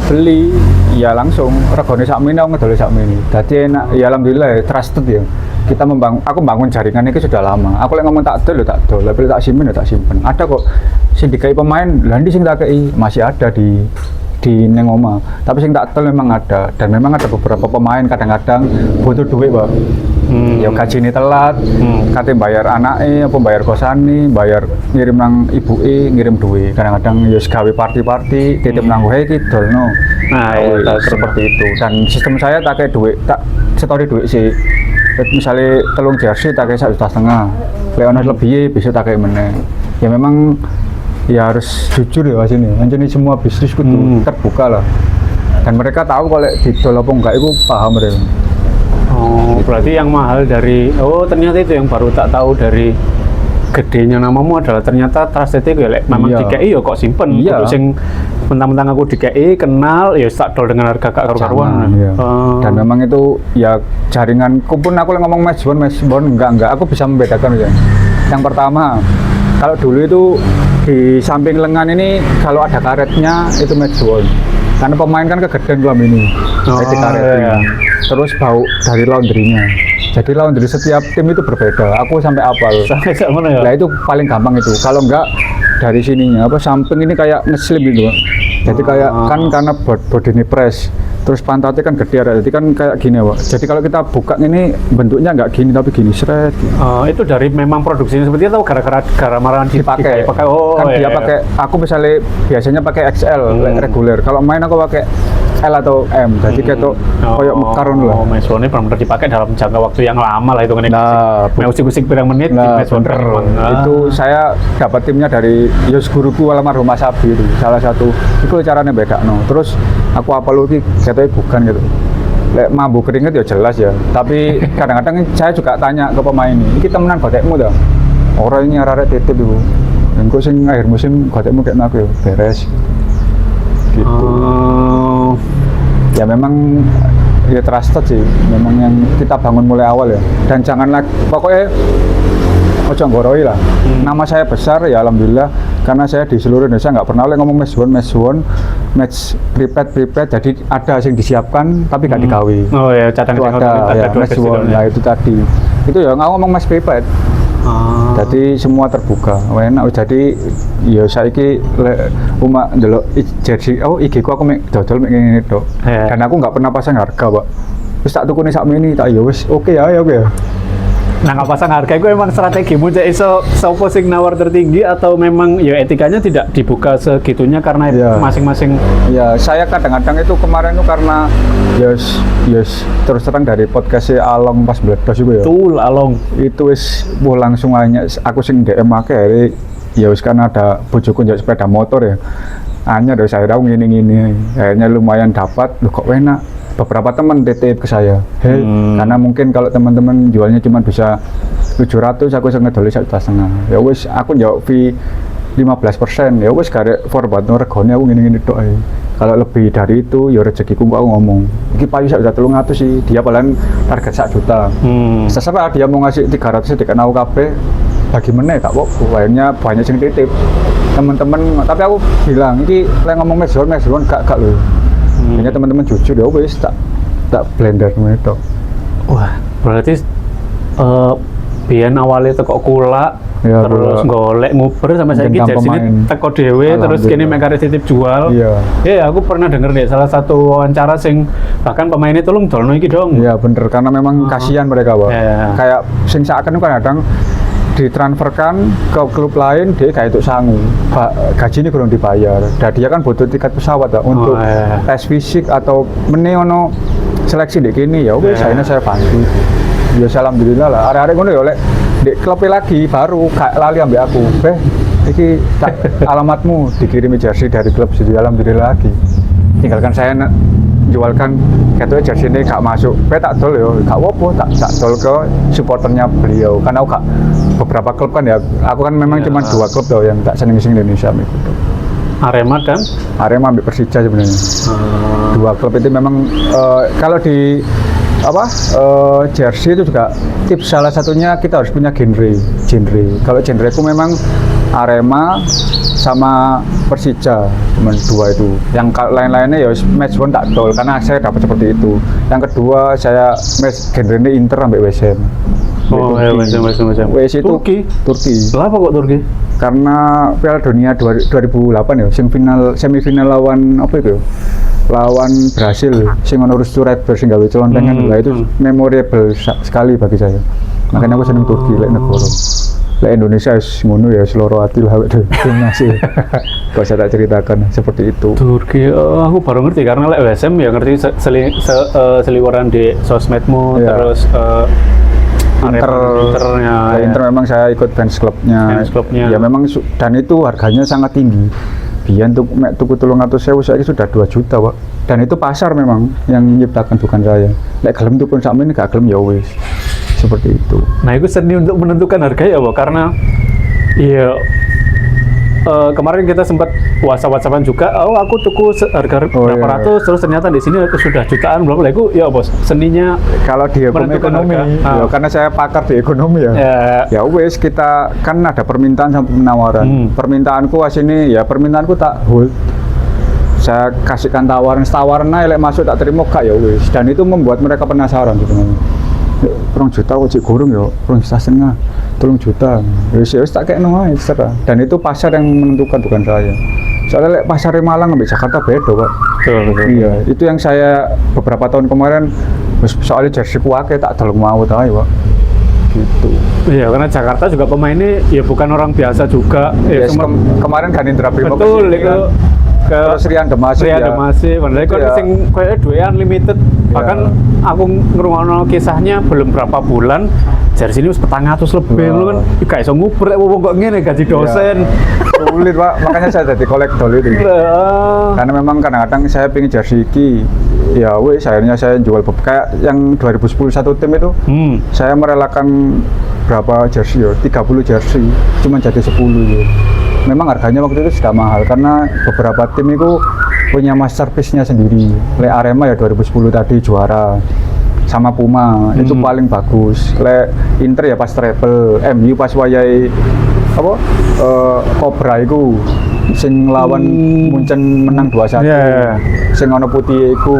beli, ya langsung regane sakmene aku ngedol sakmene. Dadi enak, ya alhamdulillah trusted ya. Aku bangun jaringan ini sudah lama. Aku lek ngomong tak dol, tapi tak simpen ya tak simpen. Ada kok sing dikai pemain, lha ndi sing tak kei masih ada di neng oma. Tapi sing tak dol memang ada dan memang ada beberapa pemain kadang-kadang butuh duit, Pak. Ya gaji ini telat, kate bayar anake, apa bayar kosane, bayar ngirim nang ibuke, ngirim duit. Kadang-kadang ya gawe party-party, titip nang kowe iki dolno. Nah, seperti itu. Dan sistem saya tak kayak duit, tak setori duit sih. Misalnya telung jersey tak kayak 1,5 juta. Leonas lebih bisa tak kayak meneh. Ya memang ya harus jujur ya sini. Jadi semua bisnis kudu terbuka lah. Dan mereka tahu kalau didol apa enggak itu paham mereka. Oh, berarti yang mahal dari ternyata itu yang baru tak tahu dari gedenya namamu adalah ternyata trusted itu ya memang DKI ya kok simpen. Kudu sing mentang-mentang aku DKI kenal ya tak dol dengan harga gak karu-karuan. Dan memang itu ya jaringanku pun aku ngomong match bond enggak aku bisa membedakan ya. Yang pertama kalau dulu itu di samping lengan ini kalau ada karetnya itu match bond. Karena pemain kan kegedean gua ini. Etika rating. iya. Terus bau dari laundrynya. Jadi laundry setiap tim itu berbeda. Aku sampai apal. Sampai kayak mana ya? Nah itu paling gampang itu. Kalau enggak dari sininya apa samping ini kayak ngeslip gitu. Jadi kayak kan karena body ini press. Terus pantatnya kan gede ya. Jadi kan kayak gini, Pak. Jadi kalau kita buka ini bentuknya enggak gini tapi gini seret. Gitu. Itu dari memang produksinya seperti itu atau gara-gara marahan Dipakai. Oh, Kan dia iya. pakai. Aku misalnya biasanya pakai XL reguler. Kalau main aku pakai L atau M. Jadi kayak tuh koyok mekaron lah. Main ini benar-benar dipakai dalam jangka waktu yang lama lah itu kan. Nah, Mau usik-usik pirang menit Nah, di match bener. memang. Itu saya dapat timnya dari Yos guruku almarhum Mas Abi itu. Salah satu itu caranya beda no. Terus aku apa lu katanya bukan gitu. Lek mambu keringet ya jelas ya. Tapi kadang-kadang saya juga tanya ke pemain ini temenan gotekmu dah. Orang ini arek titip ibu. Dan kok sing akhir musim gotekmu kayak aku ya beres. Gitu. Ya memang ya trusted sih, memang yang kita bangun mulai awal ya. Dan janganlah pokoknya ojo nggoroi lah. Nama saya besar ya alhamdulillah karena saya di seluruh Indonesia nggak pernah oleh ngomong match prepared jadi ada yang disiapkan tapi nggak digawe. Oh ya, cadang Itu ada ya, match won. Nah itu tadi. Itu ya nggak ngomong match prepared. Jadi semua terbuka. Enak jadi ya saiki umak ndelok jersey IG ku aku mek dodol mek ngene tok. Dan aku nggak pernah pasang harga, Pak. Wis tak tukune sak mini tak ya wis oke ya oke ya. Nah, nggak pasang harga itu emang strategimu jadi sopo sing nawar tertinggi atau memang ya etikanya tidak dibuka segitunya karena masing-masing. Ya, saya kadang-kadang itu kemarin itu karena yes terus terang dari podcastnya Along pas meledos juga ya. Betul, Along. Itu wis langsung hanya aku sing DM akeh ya wis kan ada bojoku njak sepeda motor ya. Hanya dari saya tahu gini-gini. Akhirnya lumayan dapat, loh kok enak. Beberapa teman titip ke saya, karena mungkin kalau teman-teman jualnya cuma bisa 700, aku bisa ngedoli 1,5. Ya wis, aku jawab fee 15%. Ya wis karek forward no regone aku gini-gini tok ae. Kalau lebih dari itu ya rezekiku aku ngomong. Iki payu 1,300 sih, dia paling target 1 juta. Seserah dia mau ngasih 300 dikan aku kabeh. Bagi meneh gak apa-apa. Akhirnya banyak sing titip. Teman-teman, tapi aku bilang iki lek ngomong meson gak lho. Hanya teman-teman jujur ya wis tak blender itu. Wah, berarti biyen awalnya teko kula Ya, terus golek nguber sampai saiki jersine teko dhewe terus kene mek arek titip jual. Iya. Ya, aku pernah denger deh salah satu wawancara sing bahkan pemainnya tolong dolno iki dong. Iya, bener karena memang kasihan mereka, Pak. Kayak sing seakan kadang ditransferkan ke klub lain dia kayak itu sangu gaji ini kurang dibayar dan dia kan butuh tiket pesawat untuk tes fisik atau meneono seleksi di kini ya oke saya bantu ya alhamdulillah lah ada-ada ngono ya oleh di klub lagi baru gak lali ambil aku iki alamatmu dikirimi jersey dari klub jadi alhamdulillah lagi tinggalkan saya jualkan katanya jersey ini gak masuk tak tol ya gak apa-apa tak tol ke supporternya beliau karena aku gak beberapa klub kan ya aku kan memang cuma 2 klub tau yang tak seneng di Indonesia gitu. Arema dan Arema ambil Persija sebenarnya 2 klub itu memang kalau di jersey itu juga tips salah satunya kita harus punya genre kalau genre itu memang Arema sama Persija cuma 2 itu yang lain-lainnya ya match won tak tol karena saya dapat seperti itu yang kedua saya match genre ini Inter sampai WSM macam-macam. itu Turki. Kenapa kok Turki? Karena Piala Dunia 2008 ya, semifinal lawan apa itu? Lawan Brasil, sing ono Rustu Redbird sing gawe celontengan lah itu memorable sekali bagi saya. Makanya aku seneng Turki lek negara. Lek Indonesia wis ngono ya seloro ati lah awake timnas. Kok saya tak ceritakan seperti itu. Turki, aku baru ngerti karena lek WSM ya ngerti seliweran di sosmedmu terus Inter memang saya ikut fans klubnya. Ya memang dan itu harganya sangat tinggi. Biyen tuku 300.000 saya sudah 2 juta, Pak. Dan itu pasar memang yang menciptakan bukan saya. Lek gelem tuku sak meneh gak gelem ya wis. Seperti itu. Nah, itu seni untuk menentukan harga ya, Pak, karena iya kemarin kita sempat WhatsApp-WhatsAppan juga, aku tuku harga berapa ratus, terus ternyata di sini sudah jutaan, belum itu ya bos, seninya kalau di ekonomi, ya, karena saya pakar di ekonomi ya wes kita kan ada permintaan sama penawaran, permintaanku asini ya permintaanku tak hold, saya kasihkan tawaran aja, lek masuk tak terima gak ya wis. Dan itu membuat mereka penasaran gitu. 2 juta kok cik gurung ya, 2,5 juta, 3 juta. Ya wis tak kekno ae terserah. Dan itu pasar yang menentukan, bukan saya. Soalnya lek pasar Malang sampai Jakarta beda, Pak. Betul. Iya, itu yang saya beberapa tahun kemarin soalnya jersey kuake tak terlalu mau tahu ya, Pak. Gitu. Iya, karena Jakarta juga pemainnya ya bukan orang biasa juga. Ya, Yes, kemarin kan Indra Brimo betul, kesini itu kan. Terus Rian Demasi padahal Itu kan ya. sing kayak dua unlimited. Bahkan aku ngrungokno kisahnya belum berapa bulan jersey ini wis 400 lebih Wah. lu kan gak iso nguber wong kok ngene gaji dosen. Sulit, Pak. Makanya saya jadi kolektor itu. Karena memang kadang-kadang saya pengen jersey iki. Ya wes, akhirnya saya jual kayak yang 2010 satu tim itu. Saya merelakan berapa jersey ya? 30 jersey cuma jadi 10 ya. Memang harganya waktu itu sudah mahal karena beberapa tim itu punya masterpiece-nya sendiri. Le Arema ya 2010 tadi juara sama Puma itu paling bagus. Le Inter ya pas treble, MU pas wayai apa Cobra itu sing lawan Munchen menang 2-1. Yeah. Sing ono putih itu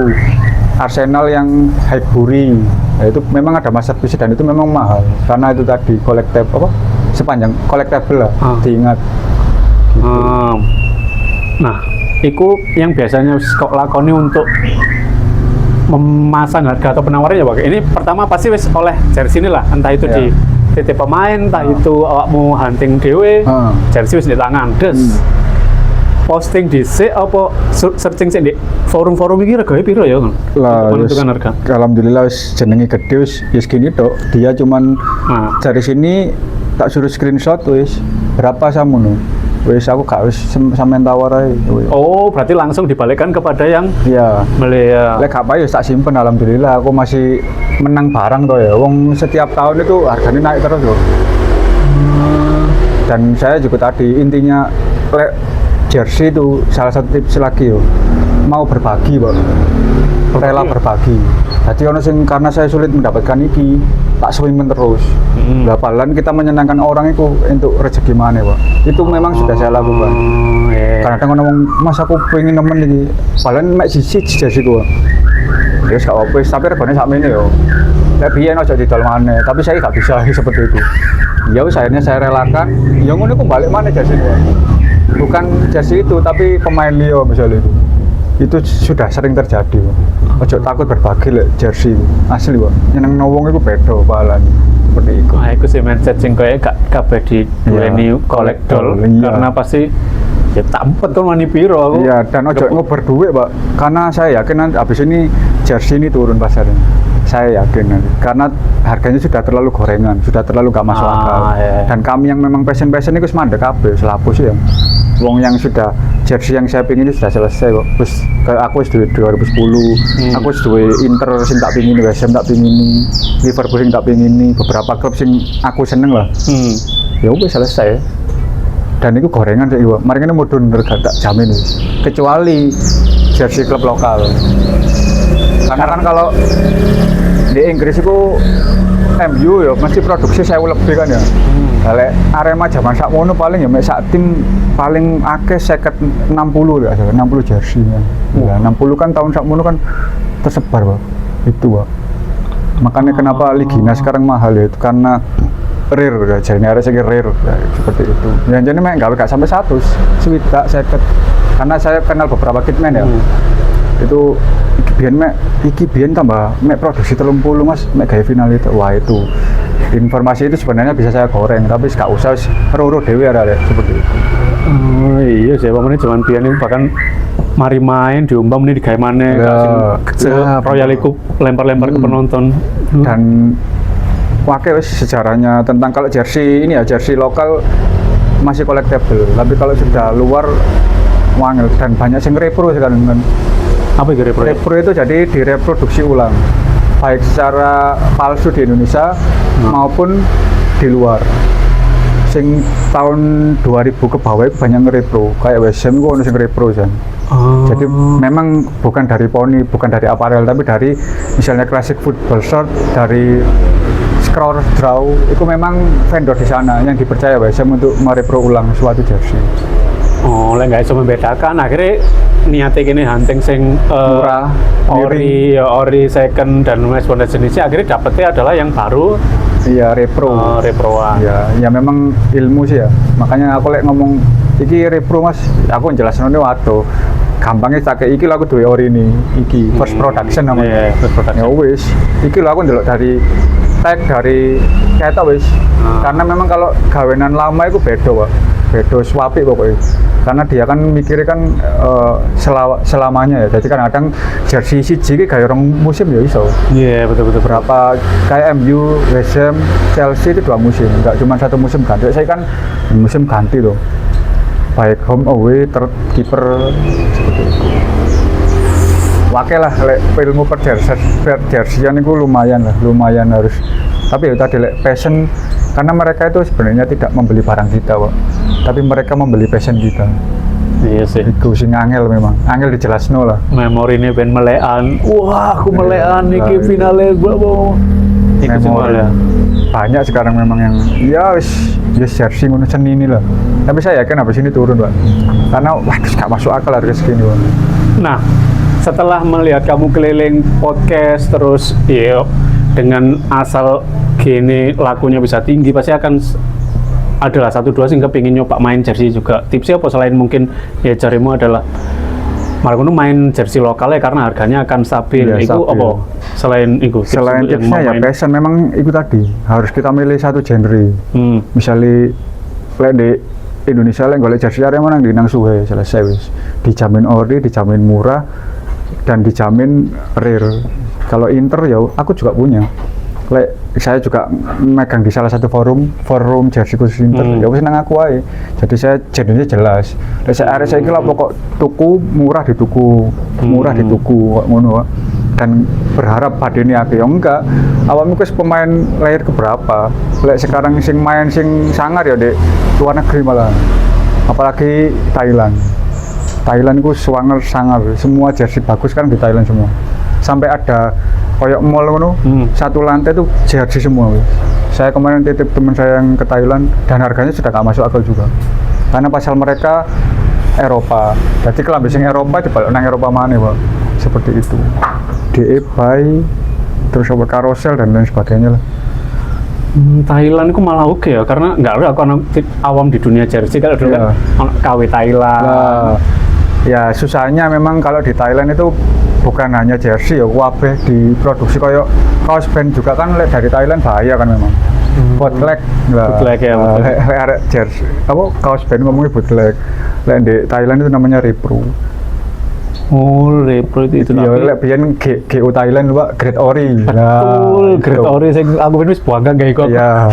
Arsenal yang Highbury. Nah, itu memang ada masterpiece dan itu memang mahal karena itu tadi collectible sepanjang collectible lah diingat. Nah, itu yang biasanya kok lakoni untuk memasang harga atau penawarannya Pak. Ini pertama pasti wis oleh jersey ini lah, entah itu di titip pemain, entah itu awakmu hunting dewe, jersey wis di tangan, posting di apa searching sih di forum-forum ini regane piro ya kan? Lah, menentukan harga. Alhamdulillah wis jenenge gede wis gini tok. Dia cuman dari sini tak suruh screenshot wis berapa samono. Wis aku gak wis sampean tawar ae. Oh, berarti langsung dibalikkan kepada yang iya. beli ya. Lek gak apa ya tak simpen, alhamdulillah aku masih menang barang toh ya. Wong setiap tahun itu harganya naik terus loh. Dan saya juga tadi intinya lek jersey itu salah satu tips lagi yo. Mau berbagi, Pak. Rela berbagi. Jadi ono sing karena saya sulit mendapatkan iki, tak swingmen terus. Lah palan kita menyenangkan orang itu untuk rezeki mana, Pak. Itu memang sudah saya lakukan. Kadang-kadang ngomong, "Mas aku pengen nemen iki." Palan mek siji jersey ku. Ya wis gak apa-apa, tapi regane sakmene yo. Lek biyen aja didol maneh, tapi saya gak bisa seperti itu. Ya wis akhirnya saya relakan, ya ngono ku balik mana jersey ku. Bukan jersey itu, tapi pemain Leo misalnya itu sudah sering terjadi. Ojo takut berbagi lek jersey asli, Pak. Nyeneng wong iku beda palan seperti itu. Nah, itu sih mindset sing koyo gak kabeh di duweni kolektor karena pasti ya tampet kan wani piro aku. Iya, dan ojo ngober duit, Pak. Karena saya yakin nanti habis ini jersey ini turun pasarnya. Saya yakin nanti. Karena harganya sudah terlalu gorengan, sudah terlalu gak masuk akal. Dan kami yang memang passion itu mandek kabeh, selapus ya. Wong yang sudah jersey yang saya pingin itu sudah selesai kok. Terus kayak aku wis duwe 2010, aku wis duwe Inter sing tak pingin, West Ham tak pingin, Liverpool sing tak pingin, beberapa klub sing aku seneng lah. Ya wis selesai. Dan itu gorengan sih, Pak. Mari ini mudun harga tak jamin wis. Kecuali jersey klub lokal. Karena kan kalau di Inggris itu MU ya mesti produksi 1000 lebih kan ya. Kalau Arema zaman sakmono paling ya mek sak tim paling akeh 60 ya, 60 jersey ya. Ya 60 kan tahun sakmono kan tersebar, Pak. Itu, Pak. Makanya kenapa Ligina sekarang mahal ya, itu karena rare ya, jadi ada segi rare ya, seperti itu. Yang jadi mek gak sampai 100, swidak 50. Karena saya kenal beberapa kitman ya. Itu iki biyen tambah mek produksi 30 Mas, mek gawe final itu. Wah, itu informasi itu sebenarnya bisa saya goreng, tapi gak usah ro-ro dhewe arek seperti itu. Oh iya sih, pamane zaman biyen itu bahkan mari main diumbang ini digawe maneh royal iku lempar-lempar ke penonton. Dan wakil sejarahnya tentang kalau jersey ini ya, jersey lokal masih collectible, tapi kalau sudah luar wangel dan banyak sing repro sekarang kan. Apa itu repro? Repro itu jadi direproduksi ulang, baik secara palsu di Indonesia maupun di luar. Sing tahun 2000 ke bawah itu banyak ngerepro, kayak West Ham itu ada sing repro kan. Jadi memang bukan dari poni, bukan dari aparel, tapi dari misalnya classic football shirt, dari Scroll Draw, itu memang vendor di sana yang dipercaya West Ham untuk merepro ulang suatu jersey. Oh, lek nggak iso membedakan, akhirnya niatnya gini hunting sing Murah, ori second dan responder jenisnya akhirnya dapetnya adalah yang baru Iya, repro. reproan. Ya memang ilmu sih ya. Makanya aku lek ngomong iki repro Mas, aku jelasin waktu. Gampangnya tak iki lho aku duwe ori ini, iki first production namanya. Iya, first production. Ya wis, iki lho aku ndelok dari tag dari ketok wis. Karena memang kalau gawenan lama itu beda, Pak. Beda suapi pokoknya. Karena dia kan mikirnya kan selamanya ya. Jadi kadang jersey siji iki gawe rong musim ya iso. Iya, betul. Berapa kayak MU, West Ham, Chelsea itu 2 musim, enggak cuma 1 musim ganti. Saya kan musim ganti loh. Baik home away, kiper seperti itu. Wakil lah, ilmu per jersian itu lumayan harus. Tapi ya tadi passion, karena mereka itu sebenarnya tidak membeli barang kita, Pak. Tapi mereka membeli passion kita. Iya sih. Itu sing angel memang, angel dijelasno lah. Memori ini ben melekan. Wah, aku melekan iki finale bro. Itu semua ya. Banyak sekarang memang yang ya jersey ngono seni ini lah. Tapi saya yakin habis ini turun, Pak. Karena waduh gak masuk akal harga segini, Pak. Nah, setelah melihat kamu keliling podcast terus dengan asal gini lakunya bisa tinggi, pasti akan adalah 1-2 sehingga pengen nyoba main jersey juga. Tipsnya apa selain mungkin ya carimu adalah malah main jersey lokalnya karena harganya akan stabil. Ya, itu stabil. apa? Selain tipsnya ya passion, memang itu tadi harus kita milih satu genre. Misalnya di Indonesia yang golek jersey area mana di nang suwe selesai wis. Dijamin ori, dijamin murah dan dijamin rare. Kalau Inter ya aku juga punya. Saya juga megang di salah satu forum jersey khusus Inter. Ya wis nang aku ae. Jadi saya jadinya jelas. Saya area saya kira pokok tuku murah di tuku, murah di tuku ngono. Dan berharap pada ini ya enggak. Awalnya wis pemain lahir keberapa? Sekarang sing main sing sangar ya di luar negeri malah. Apalagi Thailand. Thailand itu sangar. Semua jersey bagus kan di Thailand semua. Sampai ada koyok mall ngono, satu lantai itu jersey semua. Saya kemarin titip teman saya yang ke Thailand dan harganya sudah gak masuk akal juga. Karena pasal mereka Eropa. Jadi kelambi sing Eropa dibalik nang Eropa mana, Pak? Seperti itu. DE buy terus over carousel dan lain sebagainya lah. Thailand itu malah oke ya, karena nggak ada aku awam di dunia jersey kalau dulu kan KW Thailand. Ya susahnya memang kalau di Thailand itu bukan hanya jersey ya, kabeh diproduksi kayak kaos band juga kan dari Thailand bahaya kan memang. Bootleg lah. Bootleg ya. Jersey apa kaos band ngomongnya bootleg. Di Thailand itu namanya repro. Oh, repro itu ya lek biyen GO Thailand Pak, Grade Ori. Betul, Grade Ori sing aku wis bangga gawe kok. Iya.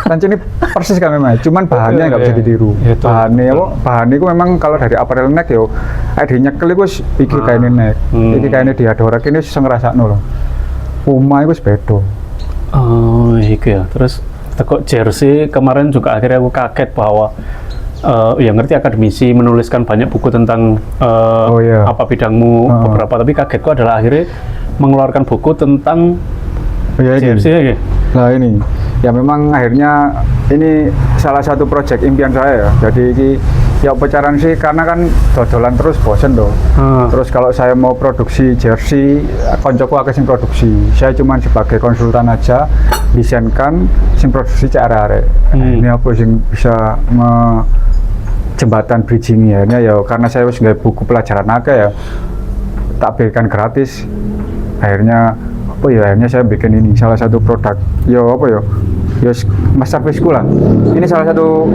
Kan ini persis kan memang, cuman bahannya nggak bisa ditiru. Bahannya itu memang kalau dari apparel neck yo nyekel iku wis iki kaine neck. Iki kaine Diadora kene wis ngrasakno lho. Puma iku wis beda. Oh, iki ya. Terus teko jersey kemarin juga akhirnya aku kaget bahwa ya ngerti akademisi menuliskan banyak buku tentang apa bidangmu beberapa, tapi kagetku adalah akhirnya mengeluarkan buku tentang jersey ya. Nah ini ya memang akhirnya ini salah satu proyek impian saya ya. Jadi ini ya pacaran sih karena kan dodolan terus bosen dong. Terus kalau saya mau produksi jersey, koncoku akeh sing produksi. Saya cuma sebagai konsultan aja, desainkan sing produksi arek-arek. Ini apa sing bisa jembatan bridging ya karena saya harus nggak buku pelajaran akeh ya tak berikan gratis. Akhirnya saya bikin ini salah satu produk masterpiece-ku lah. Ini salah satu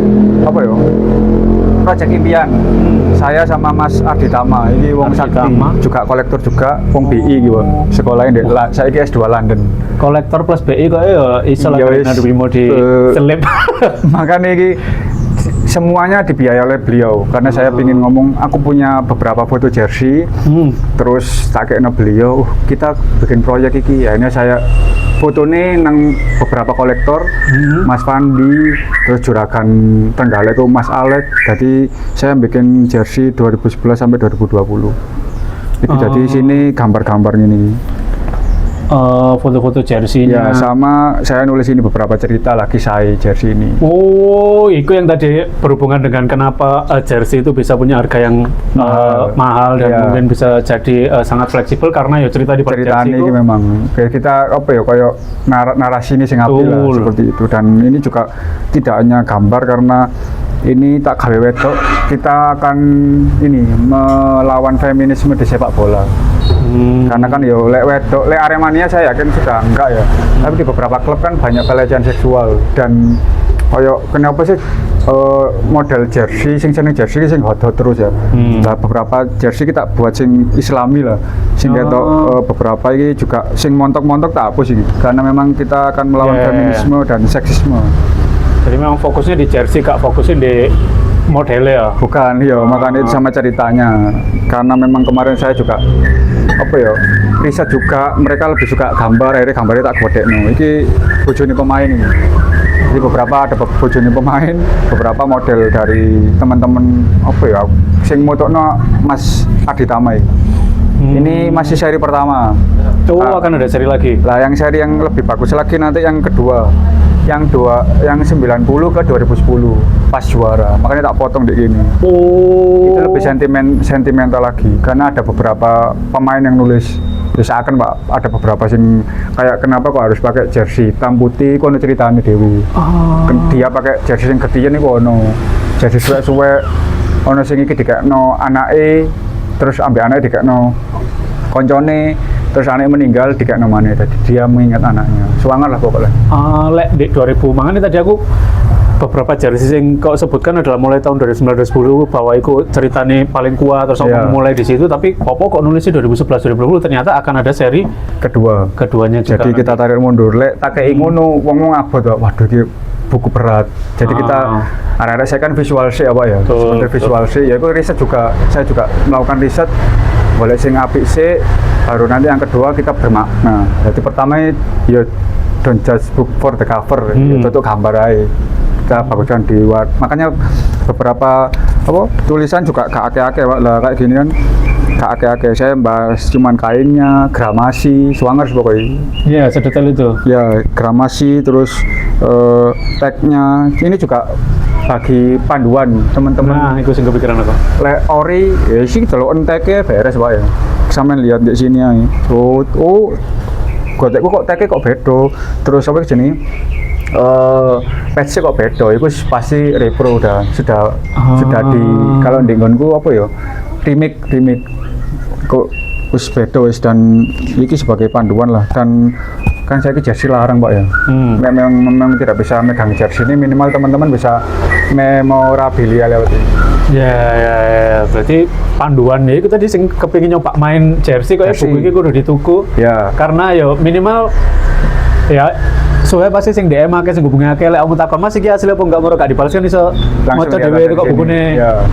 proyek impian saya sama Mas Arditama. Ini wong sakti juga kolektor juga wong BI gitu. Sekolahnya saya S2 London. Kolektor plus BI kok ya iso lah mau di selip. Makanya ini semuanya dibiayai oleh beliau karena saya ingin ngomong aku punya beberapa foto jersey terus tak kena beliau kita bikin proyek ini akhirnya saya fotonya nang beberapa kolektor Mas Fandi terus Juragan Tenggalek itu Mas Alek. Jadi saya bikin jersey 2011 sampai 2020 itu jadi sini gambar-gambar ini foto-foto Ya, jersey-nya. sama saya nulis ini beberapa cerita lagi saya jersey ini. Oh, itu yang tadi berhubungan dengan kenapa jersey itu bisa punya harga yang mahal dan Ya. mungkin bisa jadi sangat fleksibel karena ya cerita di balik Ceritanya jersey ini itu. memang kayak kita apa ya kayak narasi ini sing apik lah Betul. seperti itu, dan ini juga tidak hanya gambar karena ini tak gawe wedok, kita akan ini melawan feminisme di sepak bola. Karena kan yo lek wedok, lek Aremania saya yakin sudah enggak ya. Tapi di beberapa klub kan banyak pelecehan seksual, dan koyo kenapa sih model jersey sing seneng jersey sing hot terus ya. Nah, beberapa jersey kita buat sing islami lah. Sing ketok beberapa ini juga sing montok-montok tak hapus ini. Karena memang kita akan melawan feminisme dan seksisme. Jadi memang fokusnya di jersey, gak fokusnya di modelnya ya. Bukan, iya, makanya itu sama ceritanya. Karena memang kemarin saya juga apa ya, riset juga, mereka lebih suka gambar, akhirnya gambarnya tak godekno. Iki bojone pemain ini. Jadi beberapa ada bojone pemain, beberapa model dari teman-teman apa ya, sing motokno Mas Adi Tamai. Ini masih seri pertama. Akan ada seri lagi. Lah yang seri yang lebih bagus lagi nanti yang kedua. Yang 90 ke 2010 pas juara. Makanya tak potong di gini. Oh. Itu lebih sentimental lagi karena ada beberapa pemain yang nulis akan Pak, ada beberapa sing kayak kenapa kok harus pakai jersey hitam putih, kono ceritanya Dewi. Dia pakai jersey yang ketian nih kono. Jersey suwe-suwe ono sing iki dikekno anake, terus ambek anake dikekno koncone, terus anaknya meninggal dikekno maneh. Tadi dia mengingat anaknya. Suangar lah pokoknya. Lek di 2000 makanya tadi aku beberapa jersey yang kau sebutkan adalah mulai tahun 2019-2010 bahwa itu ceritanya paling kuat terus mulai di situ, tapi Popo kok nulisnya 2011-2020 ternyata akan ada seri keduanya juga. Jadi kita tarik mundur, lek tak kei ngono wong ngabot waduh iki buku berat. Jadi kita arek-arek saya kan visual sih apa ya, seperti visual sih ya itu riset juga, saya juga melakukan riset boleh sing apik sih, baru nanti yang kedua kita bermakna. Jadi pertama ya don't judge book for the cover, itu tuh gambar aja. Kita baguskan di luar. Makanya beberapa apa tulisan juga gak ake-ake lah kayak gini kan. Gak ake-ake, saya bahas cuman kainnya, gramasi, swanger pokoknya. Iya, sedetail itu. Ya, gramasi terus tagnya. Ini juga bagi panduan teman-teman. Nah, itu sing kepikiran aku. Lek ori ya sih kalau tagnya beres wae. Sampeyan lihat di sini ae. Oh, gotekku kok tagnya kok beda. Terus apa jenenge? Patch kok beda, itu pasti repro sudah di kalau di nggonku apa ya remake kok wis beda wis, dan ini sebagai panduan lah, dan kan saya jersey larang Pak ya. Memang tidak bisa megang jersey ini, minimal teman-teman bisa memorabilia lewat ini. Ya, berarti panduannya itu tadi sing kepingin nyoba main jersey kok buku iki kudu dituku. Ya. Karena ya minimal ya soalnya pasti sing DM akeh sing hubungi akeh lek kamu takon Mas iki asli apa enggak ngono gak dibalas kan iso maca dhewe itu kok bukune. Ya.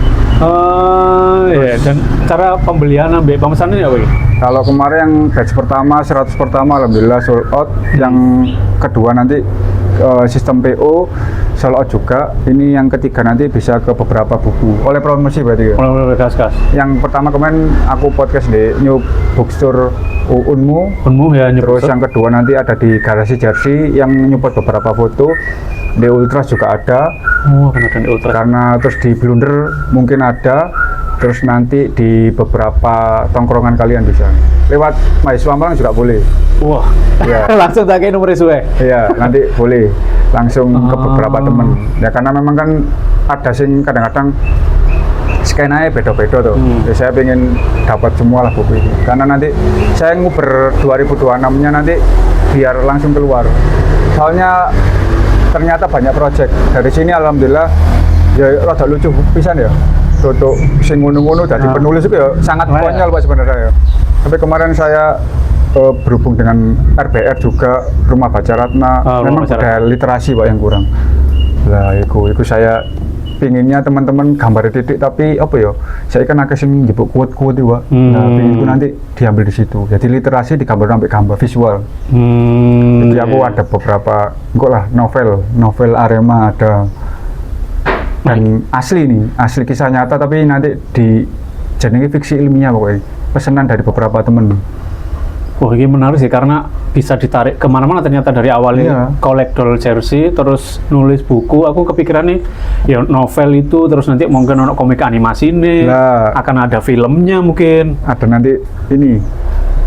Ya, dan cara pembelian ambek pemesanan ya iki. Kalau kemarin yang batch pertama 100 pertama alhamdulillah sold out, yang kedua nanti sistem PO sold out juga. Ini yang ketiga nanti bisa ke beberapa buku oleh promosi berarti ya. Oleh kas-kas. Yang pertama kemarin aku podcast di New Bookstore Unmu ya. Terus yang kedua nanti ada di Garasi Jersey yang nyupport beberapa foto. Di Ultras juga ada. Oh, akan ada di Ultras. Karena terus di Blunder mungkin ada. Terus nanti di beberapa tongkrongan kalian bisa. Lewat mahasiswa Malang juga boleh. Wah. Ya. Langsung tak kayak nomor suwe. Iya, nanti boleh langsung ke beberapa temen. Ya karena memang kan ada sing kadang-kadang skenanya beda-beda tuh. Ya, saya pengen dapat semua lah buku ini. Karena nanti saya nguber 2026-nya nanti biar langsung keluar. Soalnya ternyata banyak project. Dari sini alhamdulillah ya rada lucu pisan ya. Untuk sing ngono-ngono dari penulis itu ya sangat konyol Pak sebenarnya ya. Tapi kemarin saya berhubung dengan RBR juga, Rumah Baca Ratna, memang budaya literasi Pak yang kurang. Lah itu saya pinginnya teman-teman gambar titik, tapi apa ya, saya kan akeh sing njupuk quote-quote Pak. Nah, pinginku nanti diambil di situ. Jadi literasi digambar sampai gambar visual. Jadi aku ada beberapa kok lah novel Arema ada. Dan asli kisah nyata, tapi nanti di jenenge fiksi ilmiah pokoknya, pesanan dari beberapa temen. Oh, ini menarik sih karena bisa ditarik kemana-mana ternyata dari awalnya Iya. kolektor jersey, terus nulis buku. Aku kepikiran nih, ya novel itu, terus nanti mungkin ono komik animasi nih, Lah. akan ada filmnya mungkin. Ada nanti ini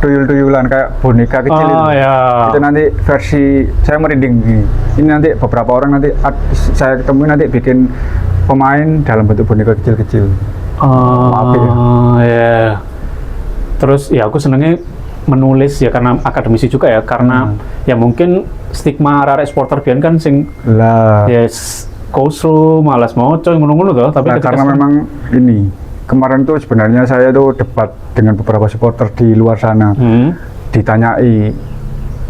tuyul-tuyulan kayak boneka kecil Oh itu. ya. Itu nanti versi saya merinding gini. Ini nanti beberapa orang nanti saya ketemu nanti bikin pemain dalam bentuk boneka kecil-kecil. Apik ya. Ya. Terus ya aku senengnya menulis ya karena akademisi juga ya, karena ya mungkin stigma arek supporter biyen kan sing Lah. yes kosro, malas moco ngono-ngono tuh, tapi Nah, ketika karena memang ini kemarin tuh sebenarnya saya tuh debat dengan beberapa supporter di luar sana. Ditanyai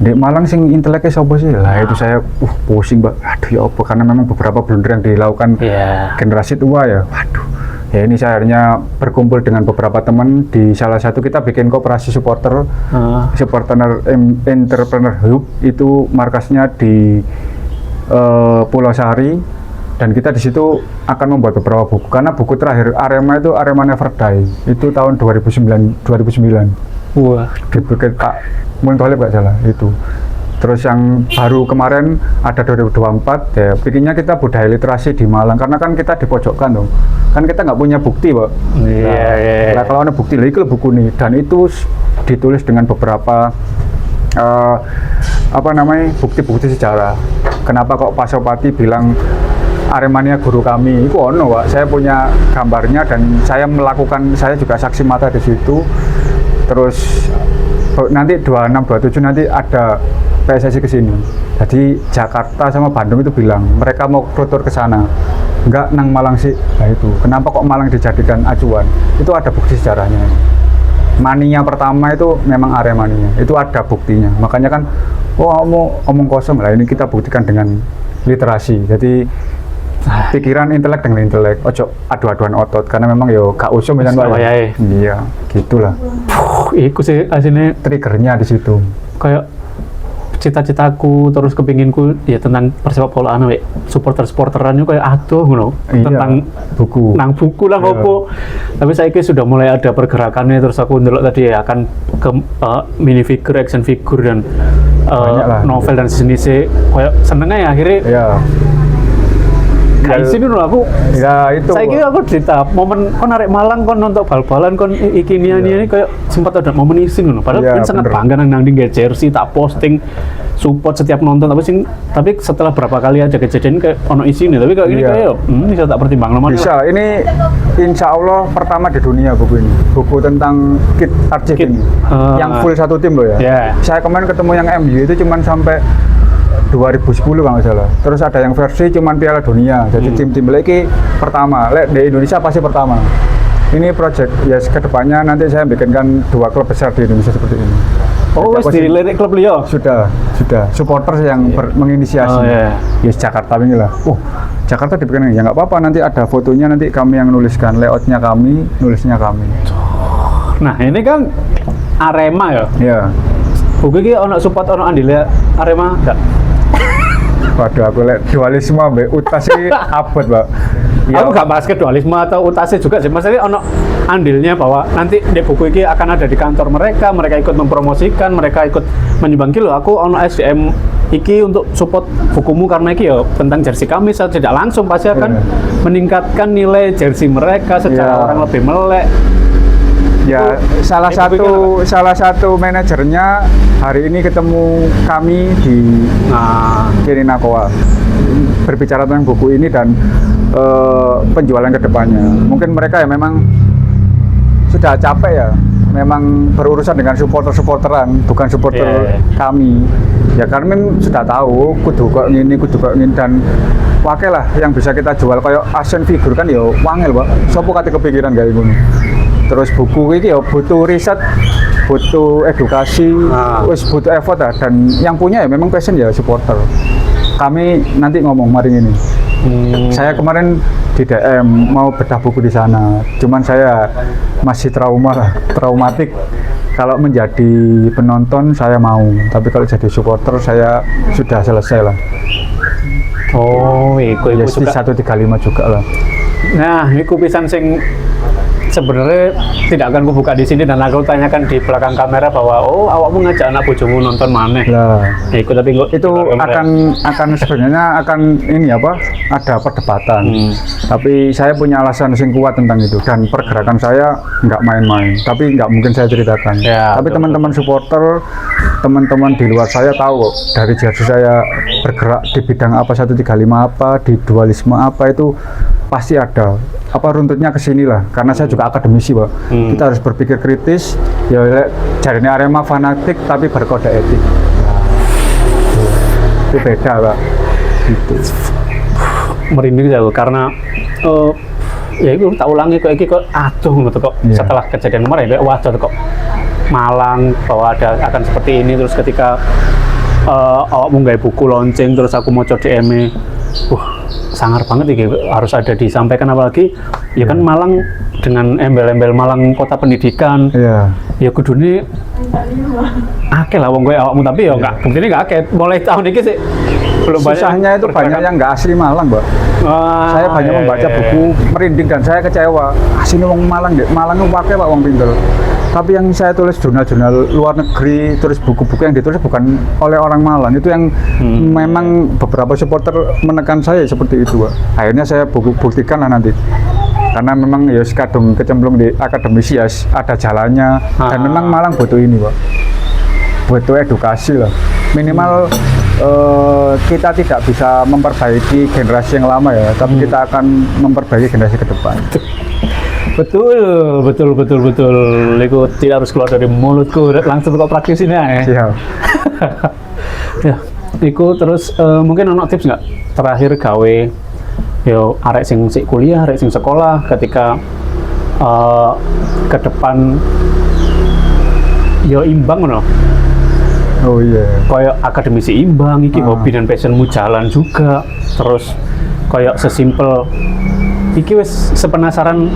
di Malang sing inteleknya siapa sih? Lah itu saya pusing, Mbak. Aduh ya apa, karena memang beberapa blunder yang dilakukan ya. generasi tua ya. Waduh. Ya ini saya akhirnya berkumpul dengan beberapa teman di salah satu kita bikin koperasi supporter. Supporter Entrepreneur Hub itu markasnya di Pulau Sari, dan kita di situ akan membuat beberapa buku karena buku terakhir Arema itu Arema Never Die itu tahun 2009. Wah, Dibikin Pak Muntolib nggak salah itu. Terus yang baru kemarin ada 2024 ya, bikinnya kita budaya literasi di Malang karena kan kita dipojokkan tuh, kan kita nggak punya bukti, Pak. Iya. Nah, kalau ada bukti, lah itu buku nih, dan itu ditulis dengan beberapa bukti-bukti sejarah. Kenapa kok Pak Sopati bilang Aremania guru kami? Itu ono, Pak. Saya punya gambarnya dan saya juga saksi mata di situ. Terus nanti 26, 27 nanti ada PSSI ke sini. Jadi Jakarta sama Bandung itu bilang mereka mau rotor ke sana. Enggak nang Malang sih. Nah itu. Kenapa kok Malang dijadikan acuan? Itu ada bukti sejarahnya. Mania pertama itu memang Aremania. Itu ada buktinya. Makanya kan omong kosong lah, ini kita buktikan dengan literasi. Jadi pikiran intelek dengan intelek, ojo adu-aduan otot karena memang yo gak usum kan Pak. Iya, gitulah. Iku sih aslinya Triggernya di situ. kayak cita-citaku terus kepinginku ya tentang persepak bolaan we supporteran kayak aduh ngono Iya, tentang buku. nang buku lah Iya. opo. Tapi saiki sudah mulai ada pergerakannya, terus aku ndelok tadi ya akan ke mini figure, action figure dan Banyak lah. novel dan sejenisnya kayak senengnya ya akhirnya Iya. kayak sini dulu aku Ya itu. saya kira aku cerita momen kon arek Malang kon nonton bal-balan kon iki ini kayak sempat ada momen isin ngono. Padahal Iya, kan sangat bener. bangga nang di jersey tak posting support setiap nonton, tapi setelah berapa kali aja kejadian kayak ono isine, tapi kayak gini Iya. kayak bisa tak pertimbangkan mana. Bisa, ini insya Allah pertama di dunia buku ini. Buku tentang kit archiving. Kit, yang full satu tim loh ya. Iya. Saya kemarin ketemu yang MU itu cuman sampai 2010 kalau nggak salah. Terus ada yang versi cuman Piala Dunia. Jadi tim-tim lagi pertama. Di Indonesia pasti pertama. Ini project ya kedepannya nanti saya bikinkan 2 klub besar di Indonesia seperti ini. Oh, wes Jadi aku di lirik klub liyo. sudah supporter yang menginisiasi. Oh, iya. Yes, Jakarta ini lah. Jakarta dibikin ya nggak apa-apa, nanti ada fotonya, nanti kami yang nuliskan, layoutnya kami, nulisnya kami. Nah, ini kan Arema ya. Ya, Buku ini ono support ono andile Arema enggak? waduh aku dualisme mbak utas sih abot, Mbak. Ya, Aku gak bahas ke dualisme atau utase juga sih. Maksudnya ono andilnya bahwa nanti di buku ini akan ada di kantor mereka ikut mempromosikan, mereka ikut menyumbang loh. Aku ono SDM iki untuk support bukumu karena iki ya tentang jersey kami, saya tidak langsung pasti akan meningkatkan nilai jersey mereka secara Iya. orang lebih melek. ya salah satu manajernya hari ini ketemu kami di Nah, Kirinakoa berbicara tentang buku ini dan penjualan kedepannya. Mungkin mereka ya memang sudah capek ya, memang berurusan dengan supporteran, bukan supporter Yeah. kami. Ya karena memang sudah tahu kudu kok ini dan wakil lah yang bisa kita jual kayak action figure kan ya wangel, Pak. Sopo kate kepikiran kayak ngono. Terus buku ini ya butuh riset, butuh edukasi, wis butuh effort lah, dan yang punya ya memang passion ya supporter. Kami nanti ngomong mari ini. Saya kemarin di DM mau bedah buku di sana, cuman saya masih traumatik. Kalau menjadi penonton saya mau, tapi kalau jadi supporter saya sudah selesai lah. oh, iku Ya juga. 135 juga lah. Nah, iku pisan sing sebenarnya tidak akan kubuka di sini dan aku tanyakan di belakang kamera bahwa oh awakmu ngajak anak bojomu nonton maneh. Lah, Ikut tapi kok itu akan sebenarnya akan ini apa? Ada perdebatan. Tapi saya punya alasan yang kuat tentang itu dan pergerakan saya nggak main-main. Tapi nggak mungkin saya ceritakan. Ya, tapi betul, teman-teman supporter, teman-teman di luar saya tahu kok dari jersey saya bergerak di bidang apa 135 apa, di dualisme apa itu pasti ada. Apa runtutnya ke sini lah, karena saya juga akademisi, Pak. Kita harus berpikir kritis. Ya, jarine Arema fanatik tapi berkode etik. Itu beda, Pak. Gitu. merinding jauh karena ya itu tak ulangi kok iki kok aduh ngono kok setelah kejadian kemarin kayak wajar kok Malang bahwa akan seperti ini terus ketika awakmu nggawe buku launching terus aku mau coba DM sangar banget iki harus ada disampaikan apalagi ya kan Malang dengan embel-embel Malang kota pendidikan ya kudune akeh lah wong kowe awakmu tapi ya enggak buktinya enggak akeh mulai tahun ini sih belum banyak. Susahnya itu banyak yang nggak asli Malang, Mbak. Saya banyak membaca buku merinding dan saya kecewa. Aslinya wong Malang deh, Malang itu pakai Pak wong pinter. Tapi yang saya tulis jurnal-jurnal luar negeri, terus buku-buku yang ditulis bukan oleh orang Malang. Itu yang memang beberapa supporter menekan saya seperti itu, Pak. Akhirnya saya buktikan lah nanti. Karena memang ya kadung kecemplung di akademisi ya ada jalannya dan memang Malang butuh ini, Pak. Butuh edukasi lah. Minimal kita tidak bisa memperbaiki generasi yang lama ya, tapi kita akan memperbaiki generasi ke depan. Betul. Itu tidak harus keluar dari mulutku, langsung kok praktis ini ya. Siap. Ya, itu terus mungkin ono tips nggak terakhir gawe yo arek sing kuliah, arek sing sekolah ketika ke depan yo imbang no. Oh iya. Kayak akademisi imbang, iki hobi dan passionmu jalan juga. Terus kayak sesimpel iki wis sepenasaran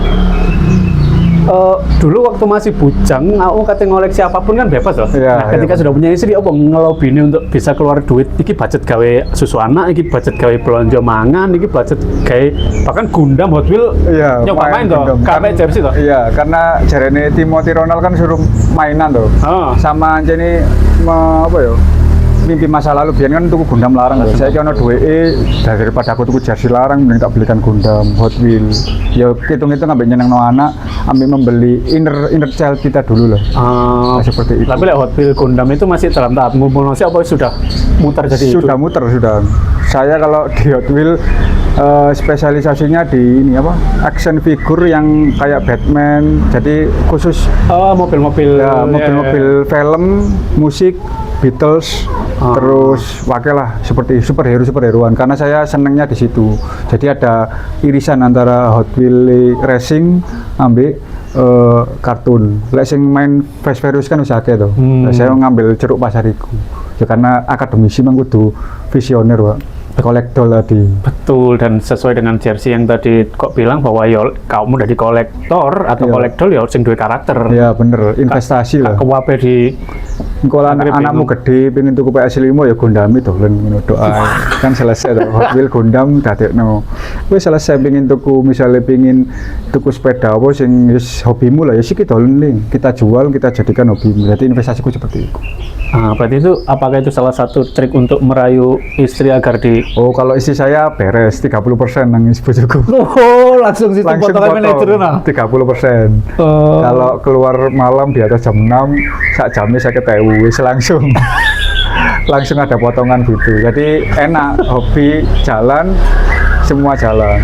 dulu waktu masih bujang, aku kate ngoleksi apapun kan bebas loh. Nah, ketika sudah punya istri, apa ngelobine untuk bisa keluar duit, iki budget gawe susu anak, iki budget gawe belanja mangan, iki budget gawe bahkan Gundam Hot Wheels. Nyoba main toh, kayak jersey toh. Iya, karena jarene Timothy Ronald kan suruh mainan toh. Sama jadi apa ya? Mimpi masa lalu biar kan tuku Gundam larang loh. Saya kira duwe daripada aku tuku jersey larang mending tak belikan Gundam Hot Wheels. Ya hitung-hitung ambil nyenengno anak, ambil membeli inner child kita dulu lah. Seperti itu. Tapi Hot Wheels Gundam itu masih dalam tahap ngumpul apa sudah muter jadi sudah itu? Muter sudah. Saya kalau di Hot Wheels spesialisasinya di ini apa? Action figure yang kayak Batman. Jadi khusus mobil-mobil ya, mobil-mobil film, musik, Beatles, terus wakil lah seperti superhero-superheroan karena saya senengnya di situ. Jadi ada irisan antara Hot Wheels racing ambek kartun. Lek sing main Fast Furious kan wis akeh to. Saya ngambil ceruk pasar iku. Ya karena akademisi mang kudu visioner, Pak. Kolektor tadi. Betul, dan sesuai dengan jersey yang tadi kok bilang bahwa ya kamu udah di kolektor atau kolektor ya sing duwe karakter. Ya bener, investasi lah. Kewape di kalau anakmu gede pengen tuku PS5 ya Gundam itu ngono doa. Kan selesai toh. Hot Wheels Gundam dadekno. Wis selesai pengen tuku misalnya pengen tuku sepeda apa sing wis hobimu lah ya sik dolen ning. Kita jual, kita jadikan hobimu. Jadi investasiku seperti itu. Berarti itu apakah itu salah satu trik untuk merayu istri agar di kalau istri saya beres 30% nangis bojoku. Langsung situ potongan manajer nah. 30%. Kalau keluar malam di atas jam 6, sak jamnya saya ketemu wis langsung. Langsung ada potongan gitu. Jadi enak, hobi jalan, semua jalan.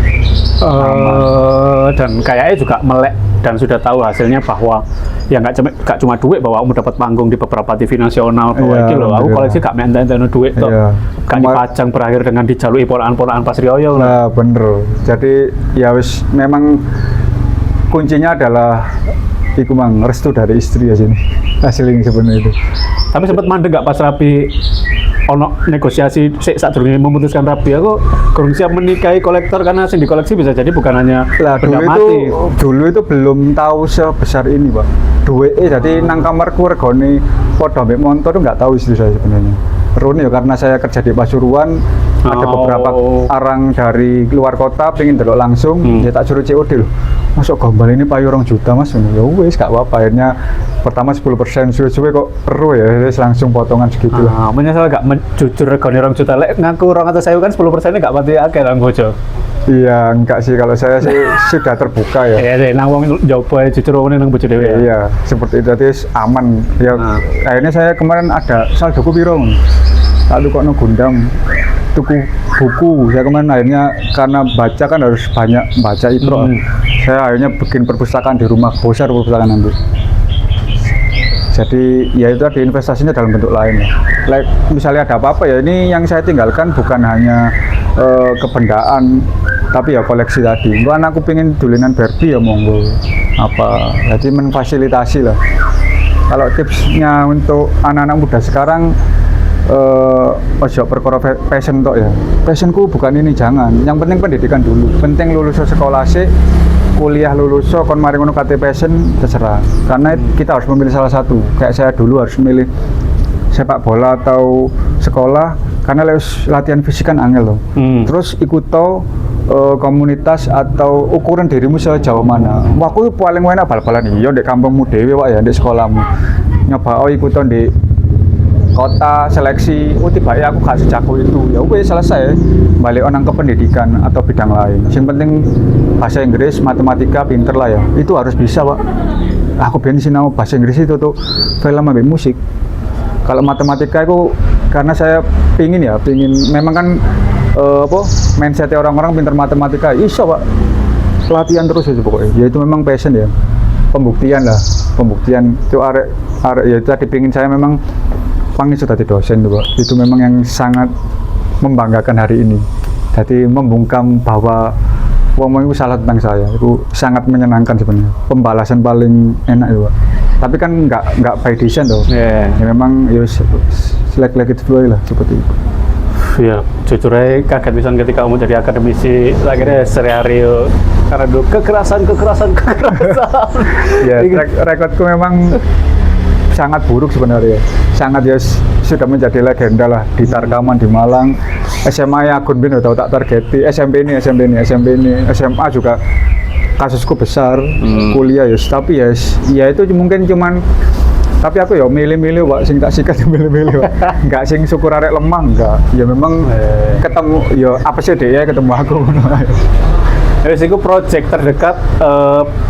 Dan kayaknya juga melek dan sudah tahu hasilnya bahwa ya nggak cuma duit bahwa kamu dapat panggung di beberapa TV nasional bahwa iki loh aku koleksi gak enten duit toh kan dipajang berakhir dengan dijalui polaan-polaan pas Rioyo lah. Bener, jadi ya wis memang kuncinya adalah iku mang restu dari istri ya sini hasilnya sebenarnya itu. Tapi sempat mandek gak pas rapi ono negosiasi saat dulu memutuskan rapi aku kurang siap menikahi kolektor karena sing dikoleksi bisa jadi bukan hanya benda mati. Dulu itu belum tahu sebesar ini, Pak. Duwe jadi nang kamarku regane padha mbek motor nggak tahu istri saya sebenarnya. Rune ya karena saya kerja di Pasuruan Ada beberapa orang dari luar kota pengen delok langsung, ya tak suruh COD loh. Masuk gombal ini payu 2 juta mas, ya wes gak apa-apa. Akhirnya pertama 10%, suwe-suwe kok perlu ya, wes langsung potongan segitu lah. Menyesal gak jujur regane 2 juta, lek ngaku 200.000 kan 10%-nya gak pati akeh lah bojo. Iya, enggak sih, kalau saya sih sudah terbuka ya. Iya deh, nang wong njobo jujur wong nang bojo dhewe ya. Iya, seperti itu, jadi aman. Ya, akhirnya saya kemarin ada saldoku piro. Lalu kok no Gundam, tuku buku. Saya kemarin akhirnya karena baca kan harus banyak baca itu. Saya akhirnya bikin perpustakaan di rumah, besar perpustakaan nanti. Jadi ya itu ada investasinya dalam bentuk lain ya. Like, misalnya ada apa-apa ya, ini yang saya tinggalkan bukan hanya kebendaan, tapi ya koleksi tadi. Kan aku pengen dulinan Barbie ya monggo. Apa? Jadi memfasilitasi lah. Kalau tipsnya untuk anak-anak muda sekarang, ojo perkara passion tok ya. Passionku bukan ini, jangan. Yang penting pendidikan dulu. Penting lulus sekolah sih, kuliah lulus kon mari ngono kate passion terserah. Karena kita harus memilih salah satu. Kayak saya dulu harus memilih sepak bola atau sekolah karena latihan fisik kan angel loh. Terus ikut komunitas atau ukuran dirimu sejauh mana. Wah, aku paling enak bal-balan iya ndek kampungmu dhewe Pak ya, ndek sekolahmu. Nyoba ikut di kota seleksi, tiba ya aku gak sejago itu. Ya wes selesai. Balik onang ke pendidikan atau bidang lain. Yang penting bahasa Inggris, matematika pinter lah ya. Itu harus bisa, Pak. Aku pengen sinau bahasa Inggris itu tuh film sampai musik. Kalau matematika itu karena saya pingin memang kan mindset orang-orang pinter matematika iso Pak, latihan terus aja pokoknya ya itu memang passion ya, pembuktian itu arek ya itu tadi pingin saya memang pangin sudah di dosen tuh Pak, itu memang yang sangat membanggakan hari ini. Jadi membungkam bahwa wong itu salah tentang saya itu sangat menyenangkan sebenarnya, pembalasan paling enak itu Pak. Tapi kan nggak by design tuh. Ya memang ya selek itu lah seperti itu. Ya, jujur aja kaget pisan ketika kamu jadi akademisi, akhirnya sehari-hari karena dulu kekerasan. Ya, rekodku memang sangat buruk sebenarnya. Sangat ya sudah menjadi legenda lah di Tarkaman di Malang. SMA ya akun bin udah tak targeti, SMP ini, SMA juga kasusku besar, kuliah ya, tapi ya itu mungkin cuman, tapi aku ya milih-milih Pak, sing tak sikat milih-milih Pak. Enggak sing syukur arek lemah, enggak. Ya memang ketemu ya apa sih dia ketemu aku. Wis iku project terdekat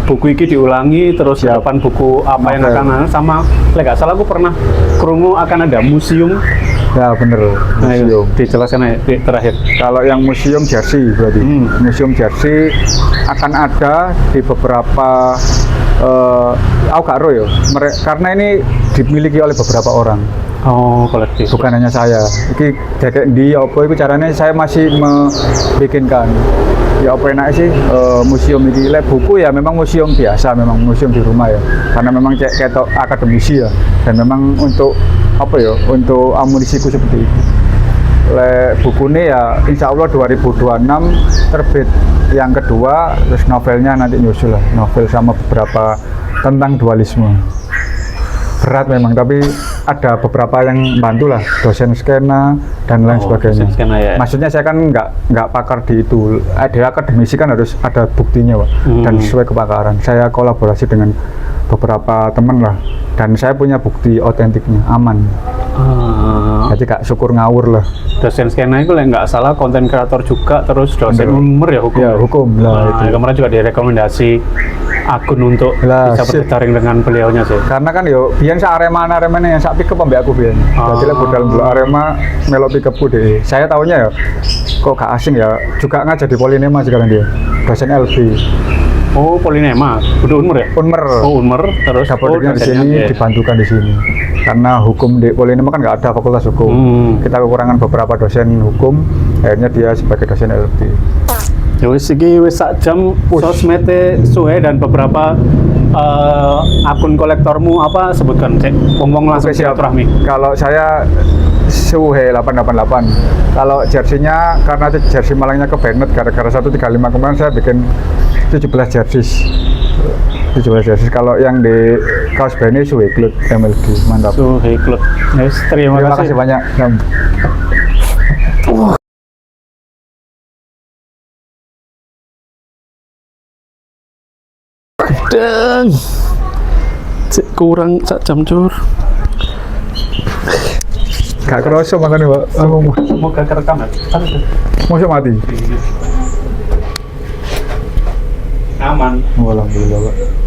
buku iki diulangi terus depan buku apa yang akan sama lek gak salah aku pernah krungu akan ada museum. Ya bener. Museum. Dijelaskan aja terakhir. Kalau yang museum Jersey berarti. Museum Jersey akan ada di beberapa aku gak roh ya. Karena ini dimiliki oleh beberapa orang. Oh, kolektif. Bukan hanya saya. Iki kayak di apa itu caranya saya masih membikinkan. Ya apa enak sih museum ini lab buku ya memang museum biasa, memang museum di rumah ya. Karena memang kayak akademisi ya. Dan memang untuk apa ya? Untuk amunisiku seperti itu. Buku ini ya insya Allah 2026 terbit yang kedua, terus novelnya nanti nyusul lah, novel sama beberapa tentang dualisme. Berat memang, tapi ada beberapa yang bantu lah, dosen skena dan lain sebagainya. Skena, ya. Maksudnya saya kan nggak pakar di itu, ada akademisi kan harus ada buktinya Pak, dan sesuai kepakaran. Saya kolaborasi dengan beberapa teman lah, dan saya punya bukti otentiknya, aman. Jadi kak syukur ngawur lah. Dosen skena itu nggak salah konten kreator juga, terus dosen umur ya hukum. Ya hukum lah. Itu. Kemarin juga direkomendasi akun untuk bisa berdaring dengan beliaunya sih. Karena kan yo biyen sak Arema yang sak pick up ambek aku biyen. Jadi lek budal dulu Arema melok pick up deh. Saya taunya ya kok gak asing ya, juga ngajar di Polinema sekarang dia. Dosen LB. Oh, Polinema. Udah Unmer ya? Unmer. Oh, Unmer terus dapurnya di sini dibantukan di sini. Karena hukum di Polinema kan nggak ada fakultas hukum. Kita kekurangan beberapa dosen hukum, akhirnya dia sebagai dosen LB. Ya wis iki wis sak jam sosmete suwe dan beberapa akun kolektormu apa sebutkan cek wong-wong langsung silaturahmi. Kalau saya Suhe 888. Kalau jersinya karena jersey Malangnya ke Bennett gara-gara 135 kemarin saya bikin 17 jersi. Kalau yang di kaos Benny Suhe Club MLG, mantap. Suhe Club. Yes, terima kasih banyak. Gedeng. Cek kurang sak jam cur. Gak kerasa makanya Pak. Semoga kerekam ya. Masuk mati. Aman. Alhamdulillah Pak.